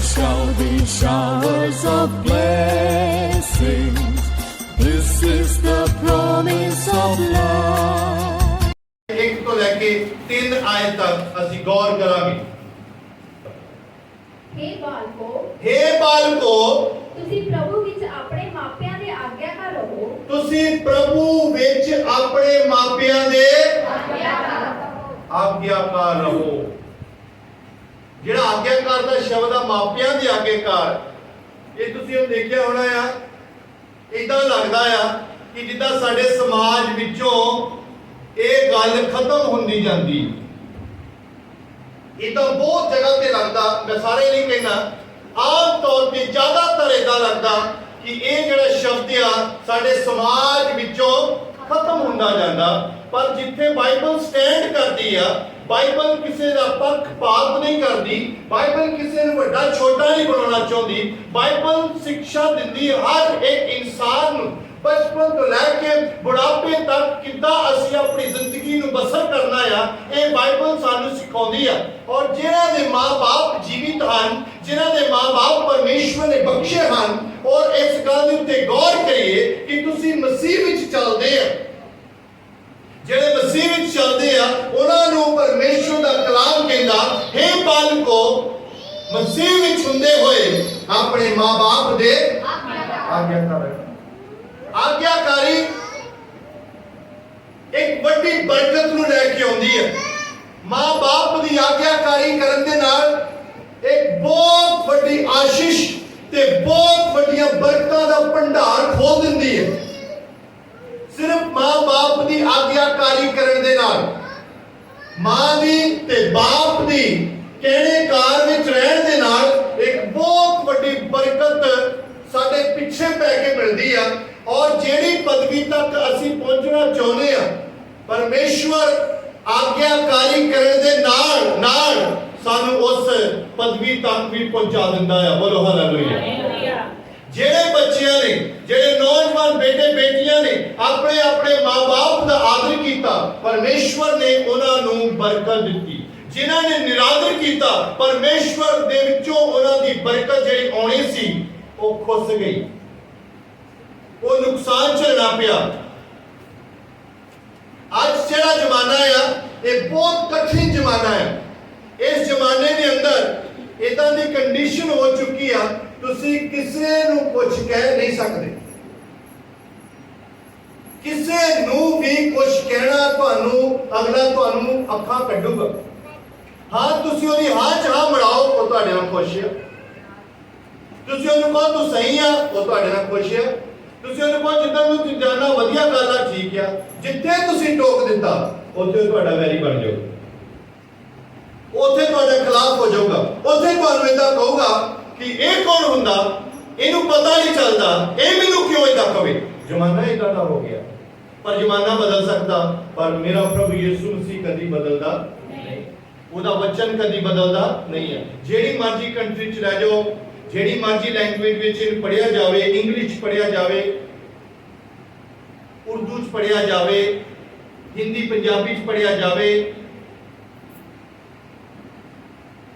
shall be showers of blessings. This is the promise of love. 1 ਤੋਂ ਲੈ ਕੇ 3 ਆਇਤ ਤੱਕ ਅਸੀਂ ਗੌਰ ਕਰਾਂਗੇ। हे बालको, ਤੁਸੀਂ ਪ੍ਰਭੂ ਵਿੱਚ ਆਪਣੇ ਮਾਪਿਆਂ ਦੇ ਆਗਿਆਕਾਰ ਰਹੋ। ਤੁਸੀਂ ਪ੍ਰਭੂ ਵਿੱਚ ਆਪਣੇ ਮਾਪਿਆਂ ਦੇ ਆਗਿਆਕਾਰ ਰਹੋ। ਜਿਹੜਾ ਆਗਿਆਕਾਰ ਦਾ ਸ਼ਬਦ ਆ, ਮਾਪਿਆਂ ਦੇ ਆਗਿਆਕਾਰ, ਇਹ ਤੁਸੀਂ ਉਹ ਦੇਖਿਆ ਹੋਣਾ ਆ। ਇਦਾਂ ਲੱਗਦਾ ਆ ਕਿ ਜਿੱਦਾਂ ਸਾਡੇ ਸਮਾਜ ਵਿੱਚੋਂ ਇਹ ਗੱਲ ਖਤਮ ਹੁੰਦੀ ਜਾਂਦੀ। ਇਹ ਤਾਂ ਬਹੁਤ ਜਗ੍ਹਾ ਤੇ ਲੱਗਦਾ, ਮੈਂ ਸਾਰੇ ਨਹੀਂ ਕਹਿਣਾ, ਆਮ ਤੌਰ ਤੇ ਜ਼ਿਆਦਾਤਰ ਇਦਾਂ ਲੱਗਦਾ ਕਿ ਇਹ ਜਿਹੜਾ ਸ਼ਬਦ ਆ ਸਾਡੇ ਸਮਾਜ ਵਿੱਚੋਂ ਖਤਮ ਹੁੰਦਾ ਜਾਂਦਾ। ਪਰ ਜਿੱਥੇ ਬਾਈਬਲ ਸਟੈਂਡ ਕਰਦੀ ਆ, ਬਾਈਬਲ ਕਿਸੇ ਦਾ ਪੱਖਪਾਤ ਨਹੀਂ ਕਰਦੀ, ਬਾਈਬਲ ਕਿਸੇ ਨੂੰ ਵੱਡਾ ਛੋਟਾ ਨਹੀਂ ਬਣਾਉਣਾ ਚਾਹੁੰਦੀ। ਬਾਈਬਲ ਸਿੱਖਿਆ ਦਿੰਦੀ ਹਰ ਇੱਕ ਇਨਸਾਨ ਨੂੰ ਬਚਪਨ ਤੋਂ ਲੈ ਕੇ ਬੁਢਾਪੇ ਤੱਕ ਕਿੱਦਾਂ ਅਸੀਂ ਆਪਣੀ ਜ਼ਿੰਦਗੀ ਨੂੰ ਬਸਰ ਕਰਨਾ ਆ, ਇਹ ਬਾਈਬਲ ਸਾਨੂੰ ਸਿਖਾਉਂਦੀ ਆ। ਔਰ ਜਿਨ੍ਹਾਂ ਦੇ ਮਾਂ-ਬਾਪ ਜੀਵਿਤ ਹਨ, ਜਿਨ੍ਹਾਂ ਦੇ ਮਾਂ-ਬਾਪ ਪਰਮੇਸ਼ਵਰ ਨੇ ਬਖਸ਼ੇ ਹਨ, ਔਰ ਇਸ ਗੱਲ ਦੇ ਉੱਤੇ ਗੌਰ ਕਰੀਏ ਕਿ ਤੁਸੀਂ ਮਸੀਹ ਵਿੱਚ ਚੱਲਦੇ ਆ, ਜਿਹੜੇ ਮਸੀਹ ਵਿੱਚ ਚੱਲਦੇ ਆ ਉਹਨਾਂ ਨੂੰ ਪਰਮੇਸ਼ਵਰ ਦਾ ਕਲਾਮ ਕਹਿੰਦਾ, हे ਬਾਲਕੋ, ਮਸੀਹ ਵਿੱਚ ਹੁੰਦੇ ਹੋਏ ਆਪਣੇ ਮਾਂ-ਬਾਪ ਦੇ ਆਗਿਆਕਾਰ। ਆਗਿਆਕਾਰੀ ਇੱਕ ਵੱਡੀ ਬਰਕਤ ਨੂੰ ਲੈ ਕੇ ਆਉਂਦੀ ਹੈ। ਮਾਂ-ਬਾਪ ਦੀ ਆਗਿਆਕਾਰੀ ਕਰਨ ਦੇ ਨਾਲ ਇੱਕ ਬਹੁਤ ਵੱਡੀ ਆਸ਼ੀਸ਼ ਤੇ ਬਹੁਤ ਵੱਡੀਆਂ ਬਰਕਤਾਂ ਦਾ ਭੰਡਾਰ ਖੋਲ ਦਿੰਦੀ ਹੈ। ਸਿਰਫ ਮਾਂ-ਬਾਪ ਦੀ ਆਗਿਆਕਾਰੀ ਕਰਨ ਦੇ ਨਾਲ, ਮਾਂ ਦੀ ਤੇ ਬਾਪ ਦੀ ਕਹਿਣੇਕਾਰ ਵਿੱਚ ਰਹਿਣ ਦੇ ਨਾਲ ਇੱਕ ਬਹੁਤ ਵੱਡੀ ਬਰਕਤ ਸਾਡੇ ਪਿੱਛੇ ਪੈ ਕੇ ਮਿਲਦੀ ਆ। ਔਰ ਜਿਹੜੀ ਪਦਵੀ ਤੱਕ ਅਸੀਂ ਪਹੁੰਚਣਾ ਚਾਹੁੰਦੇ ਆ, ਪਰਮੇਸ਼ਵਰ ਆਗਿਆਕਾਰੀ ਕਰਨ ਦੇ ਨਾਲ ਨਾਲ ਸਾਨੂੰ ਉਸ ਪਦਵੀ ਤੱਕ ਵੀ ਪਹੁੰਚਾ ਦਿੰਦਾ ਆ। ਬੋਲੋ ਹਾਲੇਲੂਇਆ। ਜਿਹੜੇ ਬੱਚਿਆਂ ਨੇ, ਜਿਹੜੇ ਨੌਜਵਾਨ ਬੇਟੇ ਬੇਟੀਆਂ ਨੇ ਆਪਣੇ ਆਪਣੇ ਮਾਂ-ਬਾਪ ਦਾ ਆਦਰ ਕੀਤਾ, ਪਰਮੇਸ਼ਵਰ ਨੇ ਉਹਨਾਂ ਨੂੰ ਬਰਕਤ ਦਿੱਤੀ। ਜਿਨ੍ਹਾਂ ਨੇ ਨਿਰਾਦਰ ਕੀਤਾ, ਪਰਮੇਸ਼ਵਰ ਦੇ ਵਿੱਚੋਂ ਉਹਨਾਂ ਦੀ ਬਰਕਤ ਜਿਹੜੀ ਆਉਣੀ ਸੀ ਉਹ ਖੁੱਸ ਗਈ, ਉਹ ਨੁਕਸਾਨ ਝੱਲਣਾ ਪਿਆ। ਅੱਜ ਜਿਹੜਾ ਜ਼ਮਾਨਾ ਆ ਇਹ ਬਹੁਤ ਕਠਿਨ ਜ਼ਮਾਨਾ ਹੈ। ਇਸ ਜ਼ਮਾਨੇ ਦੇ ਅੰਦਰ ਇਦਾਂ ਦੀ ਕੰਡੀਸ਼ਨ ਹੋ ਚੁੱਕੀ ਆ, ਤੁਸੀਂ ਕਿਸੇ ਨੂੰ ਕੁਝ ਕਹਿ ਨਹੀਂ ਸਕਦੇ। ਕਿਸੇ ਨੂੰ ਵੀ ਕੁਝ ਕਹਿਣਾ, ਤੁਹਾਨੂੰ ਅਗਲਾ ਤੁਹਾਨੂੰ ਅੱਖਾਂ ਕੱਢੂਗਾ। ਹਾਂ, ਤੁਸੀਂ ਉਹਦੀ ਹਾਂ ਚ ਹਾਂ ਮਿਲਾਓ, ਉਹ ਤੁਹਾਡੇ ਨਾਲ ਖੁਸ਼ ਹੈ। ਤੁਸੀਂ ਉਹਨੂੰ ਕਹੋ ਤੂੰ ਸਹੀ ਆ, ਉਹ ਤੁਹਾਡੇ ਨਾਲ ਖੁਸ਼ ਹੈ। ਤੁਸੀਂ ਉਹਨੂੰ ਕਹੋ ਜਿੱਦਾਂ ਨੂੰ ਜਾਣਾ ਵਧੀਆ ਗੱਲ ਆ, ਠੀਕ ਆ। ਜਿੱਥੇ ਤੁਸੀਂ ਟੋਕ ਦਿੱਤਾ ਉੱਥੇ ਤੁਹਾਡਾ ਵੈਰੀ ਬਣ ਜਾਊਗਾ, ਉੱਥੇ ਤੁਹਾਡੇ ਖਿਲਾਫ ਹੋ ਜਾਊਗਾ। ਉੱਥੇ ਤੁਹਾਨੂੰ ਏਦਾਂ ਕਹੂਗਾ ਕਿ ਇਹ ਕੌਣ ਹੁੰਦਾ, ਇਹਨੂੰ ਪਤਾ ਨਹੀਂ ਚੱਲਦਾ, ਇਹ ਮੈਨੂੰ ਕਿਉਂ ਏਦਾਂ ਕਵੇ। ਜ਼ਮਾਨਾ ਏਦਾਂ ਦਾ ਹੋ ਗਿਆ। ਪਰ ਜ਼ਮਾਨਾ ਬਦਲ ਸਕਦਾ, ਪਰ ਮੇਰਾ ਪ੍ਰਭੂ ਯਿਸੂ ਮਸੀਹ ਕਦੀ ਬਦਲਦਾ ਨਹੀਂ। ਉਹਦਾ ਵਚਨ ਕਦੀ ਬਦਲਦਾ ਨਹੀਂ ਹੈ। ਜਿਹੜੀ ਮਰਜ਼ੀ ਕੰਟਰੀ 'ਚ ਰਹਿ ਜਾਓ, ਜਿਹੜੀ ਮਰਜ਼ੀ ਲੈਂਗੁਏਜ ਵਿੱਚ ਇਹਨੂੰ ਪੜ੍ਹਿਆ ਜਾਵੇ, ਇੰਗਲਿਸ਼ 'ਚ ਪੜ੍ਹਿਆ ਜਾਵੇ, ਉਰਦੂ 'ਚ ਪੜ੍ਹਿਆ ਜਾਵੇ, ਹਿੰਦੀ ਪੰਜਾਬੀ 'ਚ ਪੜ੍ਹਿਆ ਜਾਵੇ,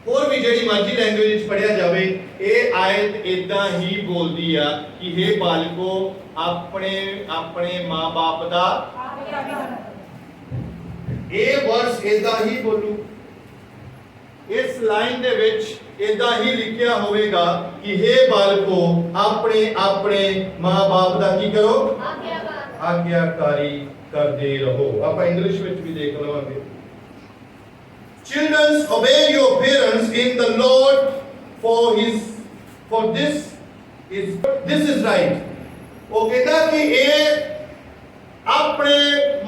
ਹੋਰ ਵੀ ਜਿਹੜੀ ਮਰਜ਼ੀ ਲੈਂਗੁਏਜ ਵਿੱਚ ਪੜ੍ਹਿਆ ਜਾਵੇ, ਇਹ ਆਇਤ ਇਦਾਂ ਹੀ ਬੋਲਦੀ ਆ ਕਿ हे ਬਾਲਕੋ, ਆਪਣੇ ਆਪਣੇ ਮਾਂ-ਬਾਪ ਦਾ ਇਹ ਵਰਸ ਇਦਾਂ ਹੀ ਬੋਲੂ। ਇਸ ਲਾਈਨ ਦੇ ਵਿੱਚ ਇਦਾਂ ਹੀ ਲਿਖਿਆ ਹੋਵੇਗਾ ਕਿ हे ਬਾਲਕੋ, ਆਪਣੇ ਆਪਣੇ ਮਾਂ-ਬਾਪ ਦਾ ਕੀ ਕਰੋ, ਆਗਿਆਕਾਰੀ ਕਰਦੇ ਰਹੋ। ਆਪਾਂ ਇੰਗਲਿਸ਼ ਵਿੱਚ ਵੀ ਦੇਖ ਲਵਾਂਗੇ। Children, obey your parents in the Lord, for this is right. ਉਹ ਕਹਿੰਦਾ ਕਿ ਇਹ ਆਪਣੇ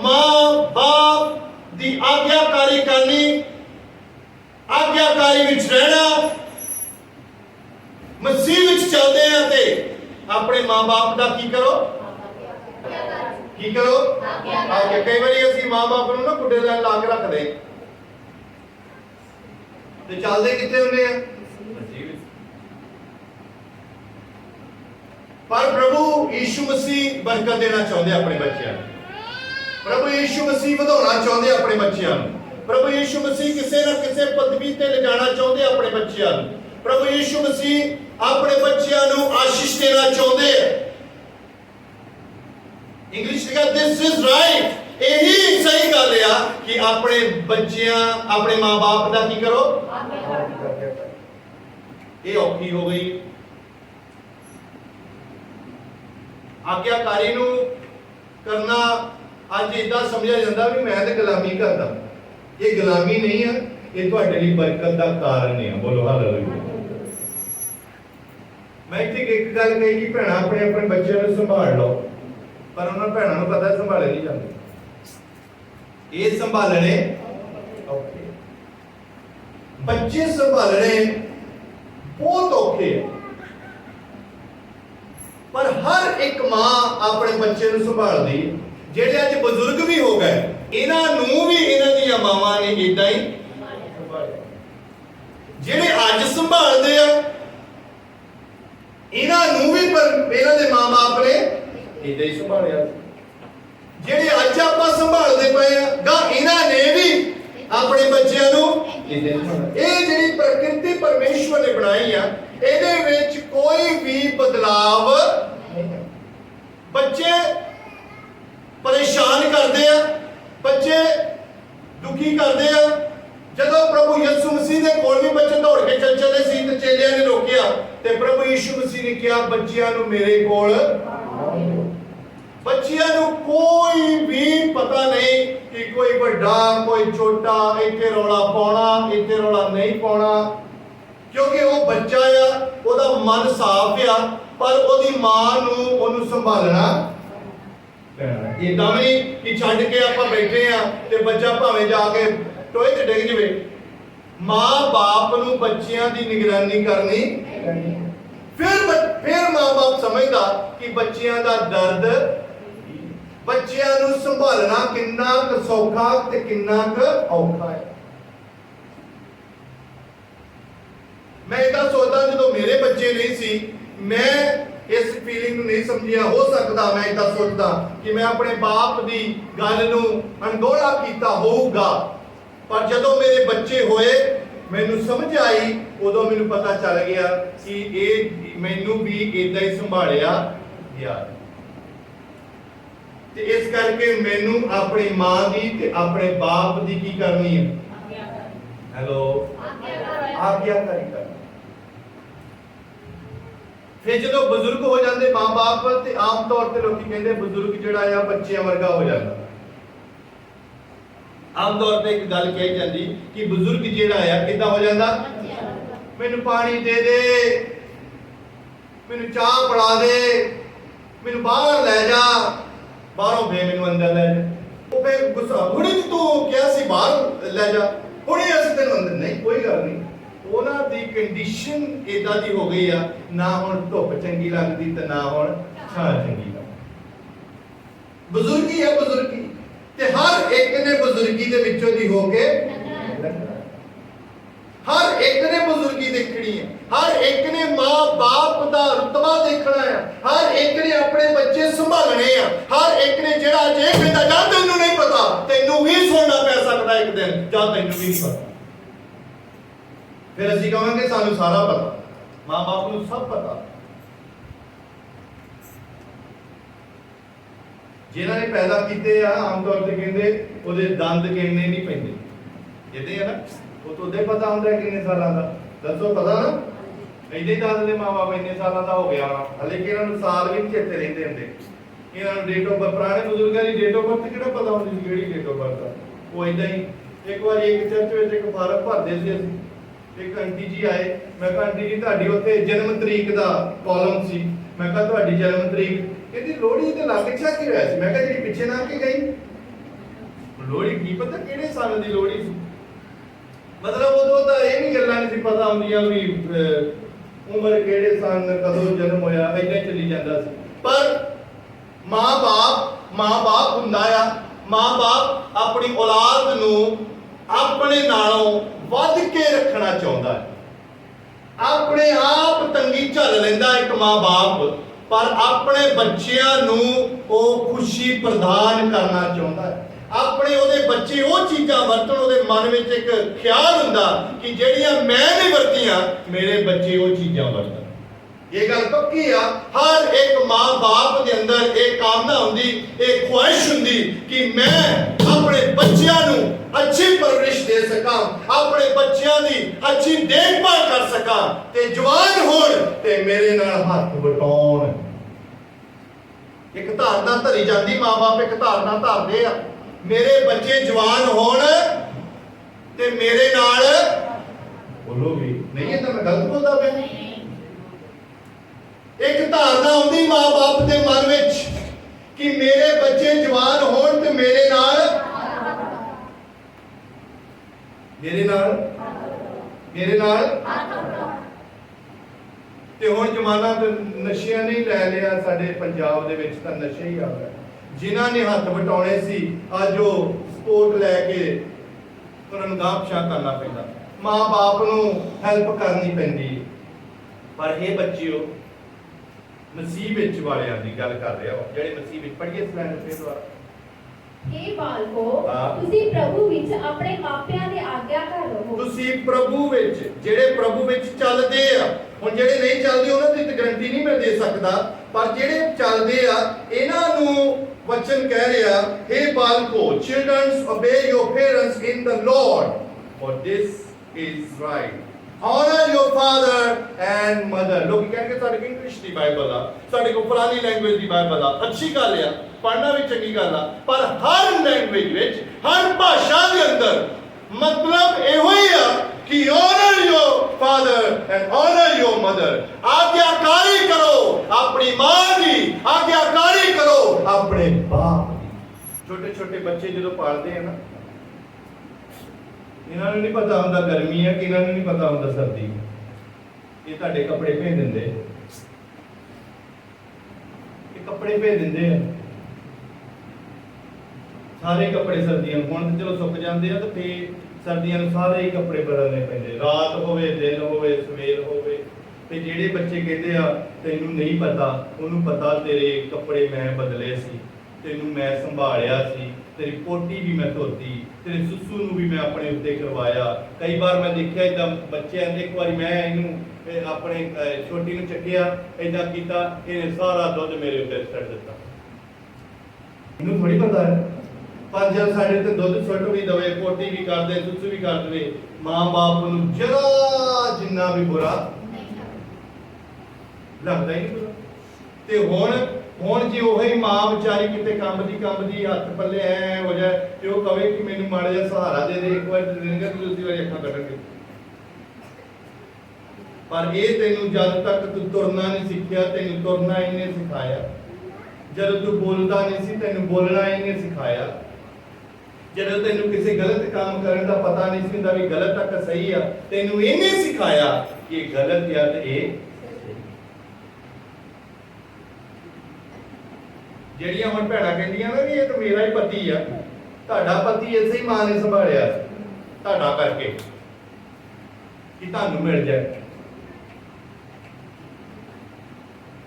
ਮਾਂ-ਬਾਪ ਦੀ ਆਗਿਆਕਾਰੀ ਕਰਨੀ, ਆਗਿਆਕਾਰੀ ਵਿੱਚ ਰਹਿਣਾ, ਮਸੀਹ ਵਿੱਚ ਚੱਲਦੇ ਆ ਤੇ ਆਪਣੇ ਮਾਂ-ਬਾਪ ਦਾ ਕੀ ਕਰੋ, ਕੀ ਕਰੋ, ਆਗਿਆ। ਕਈ ਵਾਰੀ ਅਸੀਂ ਮਾਂ-ਬਾਪ ਨੂੰ ਨਾ ਕੁੱਡੇ ਲੈਣ ਲਾ ਕੇ ਰੱਖਦੇ ਤੇ ਚੱਲਦੇ ਕਿੱਥੇ ਹੁੰਦੇ ਆ, ਮਸੀਹ ਵਿੱਚ। ਪਰ ਪ੍ਰਭੂ ਯਿਸੂ ਮਸੀਹ ਬਰਕਤ ਦੇਣਾ ਚਾਹੁੰਦੇ ਆਪਣੇ ਬੱਚਿਆਂ ਨੂੰ। ਪ੍ਰਭੂ ਯਿਸੂ ਮਸੀਹ ਵਧਾਉਣਾ ਚਾਹੁੰਦੇ ਆਪਣੇ ਬੱਚਿਆਂ ਨੂੰ। ਪ੍ਰਭੂ ਯਿਸੂ ਮਸੀਹ ਕਿਸੇ ਨਾ ਕਿਸੇ ਪਦਵੀ ਤੇ ਲਿਜਾਣਾ ਚਾਹੁੰਦੇ ਆਪਣੇ ਬੱਚਿਆਂ ਨੂੰ। ਪ੍ਰਭੂ ਯਿਸੂ ਮਸੀਹ मसीह अपने बच्चों को आशीष देना चाहते हैं। इंग्लिश लिखा दिस इज राइट, यही सही गल है कि अपने बच्चों अपने मां बाप का की करो। ये औखी हो गई। आज्ञाकारी नू करना अज इदा समझा जाता भी मैं तो गुलामी करता। ये गुलामी नहीं है, ये तुहाडे लई बरकत का कारण है। बोलो हालेलुया। मैं इत्थे एक गल कही कि भैणा अपने अपने बच्चों को संभाल लो, पर उन्होंने भैणों को पता संभाले नहीं जाते। ये संभालने औखे, बच्चे संभालने बहुत औखे है। पर हर एक मां अपने बच्चे को संभालती। जेडे अज बुजुर्ग भी हो गए, इन्हों भी इन्हां दी मावां ने इदां ही संभालिया। जेडे अज संभालते हैं इन्हों भी पर इन्हां दे मां बाप ने इदां ही संभालिया। जेडे अज आपां संभालते पे गा इन्हां ने भी अपने बच्चों को इदां ही संभालिया। ये जिहड़ी प्रकृति परमेश्वर ने बनाई आ, ਇਹਦੇ ਵਿੱਚ कोई भी बदलाव नहीं है। बच्चे परेशान करते हैं, बच्चे दुखी करते हैं। जदों प्रभु यीशु मसीह दे कोल भी बच्चे दौड़ के चल चले सी ते चेलियां ने रोकिया ते प्रभु यीशु मसीह ने कहा बच्चियां नूं मेरे कोल। बच्चियां नूं कोई भी पता नहीं कि कोई बड़ा कोई छोटा, इत्थे रौला पाउणा इत्थे रौला नहीं पाउणा, क्योंकि वो बच्चा आ, ओदा मन साफ आ, पर ओदी मां नूं ओनू संभालना पैना। इदां भी कि छड्ड के आपां बैठे आ ते बच्चा भावें जाके टोए ते डिग जवे। मां बाप नूं बच्चियां दी निगरानी करनी। फिर मां बाप समझदा कि बच्चियां दा दर्द, बच्चियां नूं संभालना किन्ना क सौखा ते किन्ना क औखा है। मैं इदा सोचता जो मेरे बच्चे नहीं सी, मैं इस फीलिंग नहीं समझिया। हो सकता मैं इदा सोचता कि मैं अपने बाप की गल नूं अनगौला कीता होऊगा, पर जदों मेरे बच्चे होए मैनू समझ आई, उदों मैनू पता चल गया कि ये मैनू भी इदा ही संभालिया गया। ते इस करके मैनू अपनी मां की ते अपने बाप की की करनी है। हेलो, आज्ञाकारी करनी। फिर जो बुजुर्ग हो जाते मां बाप, तो आम तौर पर लोग कहते बुजुर्ग जिहड़ा आ बच्चियां वर्गा हो जाता। आम तौर पर एक गल कही जाती कि बुजुर्ग जिहड़ा आ किदां हो जाता, मैनू पानी दे दे, मैनू चाह पिला दे, मैनू बाहर ले जा, बाहरों फे मैनू अंदर ले जा। वो फिर गुस्सा, हुणे तू क्या सी बाहर ले जा, हुणे असीं तैनूं अंदर। नहीं, कोई गल नहीं। ਉਹਨਾਂ ਦੀ ਕੰਡੀਸ਼ਨ ਇਦਾਂ ਦੀ ਹੋ ਗਈ ਆ, ਨਾ ਹੁਣ ਧੁੱਪ ਚੰਗੀ ਲੱਗਦੀ ਤੇ ਨਾ ਹੁਣ ਛਾਂ ਚੰਗੀ ਲੱਗਦੀ। ਬਜ਼ੁਰਗੀ ਹੈ ਬਜ਼ੁਰਗੀ, ਤੇ ਹਰ ਇੱਕ ਨੇ ਬਜ਼ੁਰਗੀ ਦੇ ਵਿੱਚੋਂ ਦੀ ਹੋ ਕੇ ਹਰ ਇੱਕ ਨੇ ਬਜ਼ੁਰਗੀ ਦੇਖਣੀ ਹੈ। ਹਰ ਇੱਕ ਨੇ ਮਾਂ ਬਾਪ ਦਾ ਰੁਤਬਾ ਦੇਖਣਾ ਹੈ। ਹਰ ਇੱਕ ਨੇ ਆਪਣੇ ਬੱਚੇ ਸੰਭਾਲਣੇ ਆ। ਹਰ ਇੱਕ ਨੇ ਜਿਹੜਾ ਜੇ ਕਹਿੰਦਾ ਜਾਂ ਤੈਨੂੰ ਨਹੀਂ ਪਤਾ, ਤੈਨੂੰ ਵੀ ਸੁਣਨਾ ਪੈ ਸਕਦਾ ਇੱਕ ਦਿਨ, ਜਾਂ ਤੈਨੂੰ ਵੀ ਨਹੀਂ ਪਤਾ। फिर असीं कहांगे सानू सारा पता, मां बाप नूं सब पता। जिन्हां ने पैदा कीते आ आम तौर ते कहंदे ओदे दंद गिणने नहीं पैंदे। जिहदे है ना वो तो उदे पता हुंदा किन्ने सालां दा, दसो पता ना। इदां ही दस दे मां बाप इन्ने सालां दा हो गया होना, हले कि इन्हां नूं साल भी नहीं चेते रहिंदे हुंदे। इन्हां नूं डेट ऑफ बर्थ, पुराने बुजुर्गां दी डेट ऑफ बर्थ किहड़ा पता हुंदी सी, किहड़ी डेट ऑफ बर्थ आ। वो इदां ही एक बार एक चर्च विच एक फार्म भरदे सी असीं, एक आंटी जी आए, मैं कहा आंटी जी तुहाडी उत्थे जन्म तरीक दा कॉलम सी। मैं कहा तुहाडी जन्म तरीक, कहंदी लोहड़ी ते लागे छा की होया सी। मैं कहा जेहड़ी पिछे ना के गई लोहड़ी, की पता किहड़े साल दी लोहड़ी सी। मतलब उदों तां इह भी गल्लां नहीं सी पता हुंदियां भी उम्र किहड़े सन, कदों जन्म होया, इदां चली जांदा सी। पर मां बाप हुंदा आ, मां बाप अपनी औलाद नूं अपने नालों वध के रखना चाहता है। अपने आप तंगी झल लेंदा एक मां बाप, पर अपने बच्चियां नूं ओ खुशी प्रदान करना चाहता है। ਆਪਣੇ ਉਹਦੇ ਬੱਚੇ ਉਹ ਚੀਜ਼ਾਂ ਵਰਤਣ। ਉਹਦੇ ਮਨ ਵਿੱਚ ਇੱਕ ਖਿਆਲ ਹੁੰਦਾ ਕਿ ਜਿਹੜੀਆਂ ਮੈਂ ਨਹੀਂ ਵਰਤੀਆਂ ਮੇਰੇ ਬੱਚੇ ਉਹ ਚੀਜ਼ਾਂ ਵਰਤਣ। ਇਹ ਗੱਲ ਪੱਕੀ ਆ, ਹਰ ਇੱਕ ਮਾਂ-ਬਾਪ ਦੇ ਅੰਦਰ ਇਹ ਕਾਮਨਾ ਹੁੰਦੀ, ਇਹ ਖੁਆਇਸ਼ ਹੁੰਦੀ ਕਿ ਮੈਂ ਆਪਣੇ ਬੱਚਿਆਂ ਨੂੰ ਅੱਛੀ ਪਰਵਰਿਸ਼ ਦੇ ਸਕਾਂ, ਆਪਣੇ ਬੱਚਿਆਂ ਦੀ ਅੱਛੀ ਦੇਖਭਾਲ ਕਰ ਸਕਾਂ ਤੇ ਜਵਾਨ ਹੋਣ ਤੇ ਮੇਰੇ ਨਾਲ ਹੱਥ ਵਟਾਉਣ। ਇੱਕ ਧਾਰਨਾ ਧਰੀ ਜਾਂਦੀ, ਮਾਂ-ਬਾਪ ਇੱਕ ਧਾਰਨਾ ਧਾਰਦੇ ਆ, ਮੇਰੇ ਬੱਚੇ ਜਵਾਨ ਹੋਣ ਤੇ ਮੇਰੇ ਨਾਲ ਬੋਲੋ ਵੀ ਨਹੀਂ, ਇਹ ਤਾਂ ਮੈਂ ਗਲਤ ਬੋਲਦਾ ਪਿਆ। ਇੱਕ ਧਾਰਨਾ ਆਉਂਦੀ ਮਾਂ-ਬਾਪ ਦੇ ਮਨ ਵਿੱਚ ਕਿ ਮੇਰੇ ਬੱਚੇ ਜਵਾਨ ਹੋਣ ਤੇ ਮੇਰੇ ਨਾਲ ਤੇ ਹੁਣ ਜ਼ਮਾਨਾ ਤੇ ਨਸ਼ਿਆਂ ਨੇ ਲੈ ਲਿਆ। ਸਾਡੇ ਪੰਜਾਬ ਦੇ ਵਿੱਚ ਤਾਂ ਨਸ਼ਾ ਹੀ ਆ ਗਿਆ। ਜਿਨ੍ਹਾਂ ਨੇ ਹੱਥ ਵਟਾਉਣੇ ਸੀ ਅੱਜ ਉਹ ਸਪੋਰਟ ਲੈ ਕੇ ਉਹਨਾਂ ਨੂੰ ਗਾਂਹ ਪਿਛਾਂਹ ਕਰਨਾ ਪੈਂਦਾ, ਮਾਂ-ਬਾਪ ਨੂੰ ਹੈਲਪ ਕਰਨੀ ਪੈਂਦੀ। ਪਰ ਇਹ ਬੱਚਿਓ ਮਸੀਹ ਵਿੱਚ ਵਾਲਿਆਂ ਦੀ ਗੱਲ ਕਰ ਰਿਹਾ, ਜਿਹੜੇ ਮਸੀਹ ਵਿੱਚ ਪੜ੍ਹੀਏ ਇਸ ਲਾਈਨ ਫੇਰ ਦੁਆਰਾ। हे बालको, ਤੁਸੀਂ ਪ੍ਰਭੂ ਵਿੱਚ ਆਪਣੇ ਮਾਪਿਆਂ ਦੇ ਆਗਿਆਕਾਰ ਰਹੋ। ਤੁਸੀਂ ਪ੍ਰਭੂ ਵਿੱਚ, ਜਿਹੜੇ ਪ੍ਰਭੂ ਵਿੱਚ ਚੱਲਦੇ ਆ। ਹੁਣ ਜਿਹੜੇ ਨਹੀਂ ਚੱਲਦੇ ਉਹਨਾਂ ਦੀ ਤਾਂ ਗਰੰਟੀ ਨਹੀਂ ਮੈਂ ਦੇ ਸਕਦਾ, ਪਰ ਜਿਹੜੇ ਚੱਲਦੇ ਆ ਇਹਨਾਂ ਨੂੰ ਵਚਨ ਕਹਿ ਰਿਹਾ, हे बालको, children obey your parents in the Lord, for this is right. Honor your father and mother. ਲੋਕੀ ਕਹਿੰਦੇ ਸਾਡੇ ਕੋਲ ਇੰਗਲਿਸ਼ ਦੀ ਬਾਈਬਲ ਆ, ਸਾਡੇ ਕੋਲ ਪੁਰਾਣੀ ਲੈਂਗੁਏਜ ਦੀ ਬਾਈਬਲ ਆ। ਅੱਛੀ ਗੱਲ ਆ, ਪੜ੍ਹਨਾ ਵੀ ਚੰਗੀ ਗੱਲ ਆ, ਪਰ ਹਰ ਲੈਂਗੁਏਜ ਵਿੱਚ, ਹਰ ਭਾਸ਼ਾ ਦੇ ਅੰਦਰ ਮਤਲਬ ਇਹੋ ਹੀ ਆ ਕਿ honor your father and honor your mother. ਆਗਿਆਕਾਰੀ ਕਰੋ ਆਪਣੀ ਮਾਂ ਦੀ, ਆਗਿਆਕਾਰੀ ਕਰੋ ਆਪਣੇ ਬਾਪ ਦੀ। ਛੋਟੇ ਛੋਟੇ ਬੱਚੇ ਜਦੋਂ ਪਾਲਦੇ ਆ ਨਾ, ਇਹਨਾਂ ਨੂੰ ਨਹੀਂ ਪਤਾ ਹੁੰਦਾ ਗਰਮੀ ਹੈ ਕਿ ਇਹਨਾਂ ਨੂੰ ਨਹੀਂ ਪਤਾ ਹੁੰਦਾ ਸਰਦੀ। ਇਹ ਤੁਹਾਡੇ ਕੱਪੜੇ ਭੇਜ ਦਿੰਦੇ, ਇਹ ਕੱਪੜੇ ਭੇਜ ਦਿੰਦੇ ਆ, ਸਾਰੇ ਕੱਪੜੇ ਸਰਦੀਆਂ ਨੂੰ। ਹੁਣ ਤੇ ਚਲੋ ਸੁੱਕ ਜਾਂਦੇ ਆ ਤੇ ਫੇਰ ਸਰਦੀਆਂ ਨੂੰ ਸਾਰੇ ਹੀ ਕੱਪੜੇ ਬਦਲਣੇ ਪੈਂਦੇ, ਰਾਤ ਹੋਵੇ ਦਿਨ ਹੋਵੇ ਸਵੇਰ ਹੋਵੇ। ਤੇ ਜਿਹੜੇ ਬੱਚੇ ਕਹਿੰਦੇ ਆ ਤੈਨੂੰ ਨਹੀਂ ਪਤਾ, ਉਹਨੂੰ ਪਤਾ ਤੇਰੇ ਕੱਪੜੇ ਮੈਂ ਬਦਲੇ ਸੀ, ਤੈਨੂੰ ਮੈਂ ਸੰਭਾਲਿਆ ਸੀ, ਤੇਰੀ ਪੋਟੀ ਵੀ ਮੈਂ ਧੋਤੀ, ਤੇਰੇ ਸੁਸੂ ਨੂੰ ਵੀ ਮੈਂ ਆਪਣੇ ਉੱਤੇ ਕਰਵਾਇਆ। ਕਈ ਵਾਰ ਮੈਂ ਦੇਖਿਆ ਇਦਾਂ ਬੱਚਿਆਂ ਦੇ, ਇੱਕ ਵਾਰੀ ਮੈਂ ਇਹਨੂੰ ਆਪਣੇ ਛੋਟੀ ਨੂੰ ਚੱਕਿਆ, ਇਦਾਂ ਕੀਤਾ, ਇਹਨੇ ਸਾਰਾ ਦੁੱਧ ਮੇਰੇ ਉੱਤੇ ਛੱਡ ਦਿੱਤਾ। ਇਹਨੂੰ ਥੋੜੀ ਪਤਾ ਹੈ, ਪਰ ਜਦ ਸਾਡੇ ਤੇ ਦੁੱਧ ਛੱਡ ਵੀ ਦਵੇ, ਪੋਟੀ ਵੀ ਕਰ ਦੇ, ਸੁਸੂ ਵੀ ਕਰ ਦੇਵੇ, ਮਾਂ-ਬਾਪ ਨੂੰ ਜਰਾ ਜਿੰਨਾ ਵੀ ਬੁਰਾ ਲੱਗਦਾ ਹੀ ਨਹੀਂ। ਤੇ ਹੁਣ ਜੇ ਉਹੀ ਮਾਂ ਵਿਚਾਰੀ ਕਿਤੇ ਕੰਮ ਦੀ ਹੱਥ ਪੱਲੇ ਐ ਹੋ ਜਾਏ ਤੇ ਉਹ ਕਵੇ ਕਿ ਮੈਨੂੰ ਮਾੜਾ ਜਿਹਾ ਸਹਾਰਾ ਦੇ ਦੇ, ਇੱਕ ਵਾਰ ਦੇ ਦੇਣਗੇ ਤੇ ਦੂਸਰੀ ਵਾਰੀ ਅੱਖਾਂ ਕੱਢਣਗੇ। ਪਰ ਇਹ ਤੈਨੂੰ ਜਦ ਤੱਕ ਤੂੰ ਤੁਰਨਾ ਨਹੀਂ ਸਿੱਖਿਆ, ਤੈਨੂੰ ਤੁਰਨਾ ਇਹਨੇ ਸਿਖਾਇਆ। ਜਦੋਂ ਤੂੰ ਬੋਲਦਾ ਨਹੀਂ ਸੀ, ਤੈਨੂੰ ਬੋਲਣਾ ਇਹਨੇ ਸਿਖਾਇਆ। ਜਦੋਂ ਤੈਨੂੰ ਕਿਸੇ ਗਲਤ ਕੰਮ ਕਰਨ ਦਾ ਪਤਾ ਨਹੀਂ ਸੀ ਹੁੰਦਾ ਵੀ ਗਲਤ ਆ ਕਿ ਸਹੀ ਆ, ਤੈਨੂੰ ਇਹਨੇ ਸਿਖਾਇਆ ਕਿ ਇਹ ਗਲਤ ਆ ਤੇ ਇਹ। ਜਿਹੜੀਆਂ ਹੁਣ ਭੈਣਾਂ ਕਹਿੰਦੀਆਂ ਨਾ ਵੀ ਇਹ ਤਾਂ ਮੇਰਾ ਹੀ ਪਤੀ ਆ, ਤੁਹਾਡਾ ਪਤੀ ਇਸੇ ਹੀ ਮਾਂ ਨੇ ਸੰਭਾਲਿਆ ਤੁਹਾਡਾ ਕਰਕੇ ਕਿ ਤੁਹਾਨੂੰ ਮਿਲ ਜਾਏ।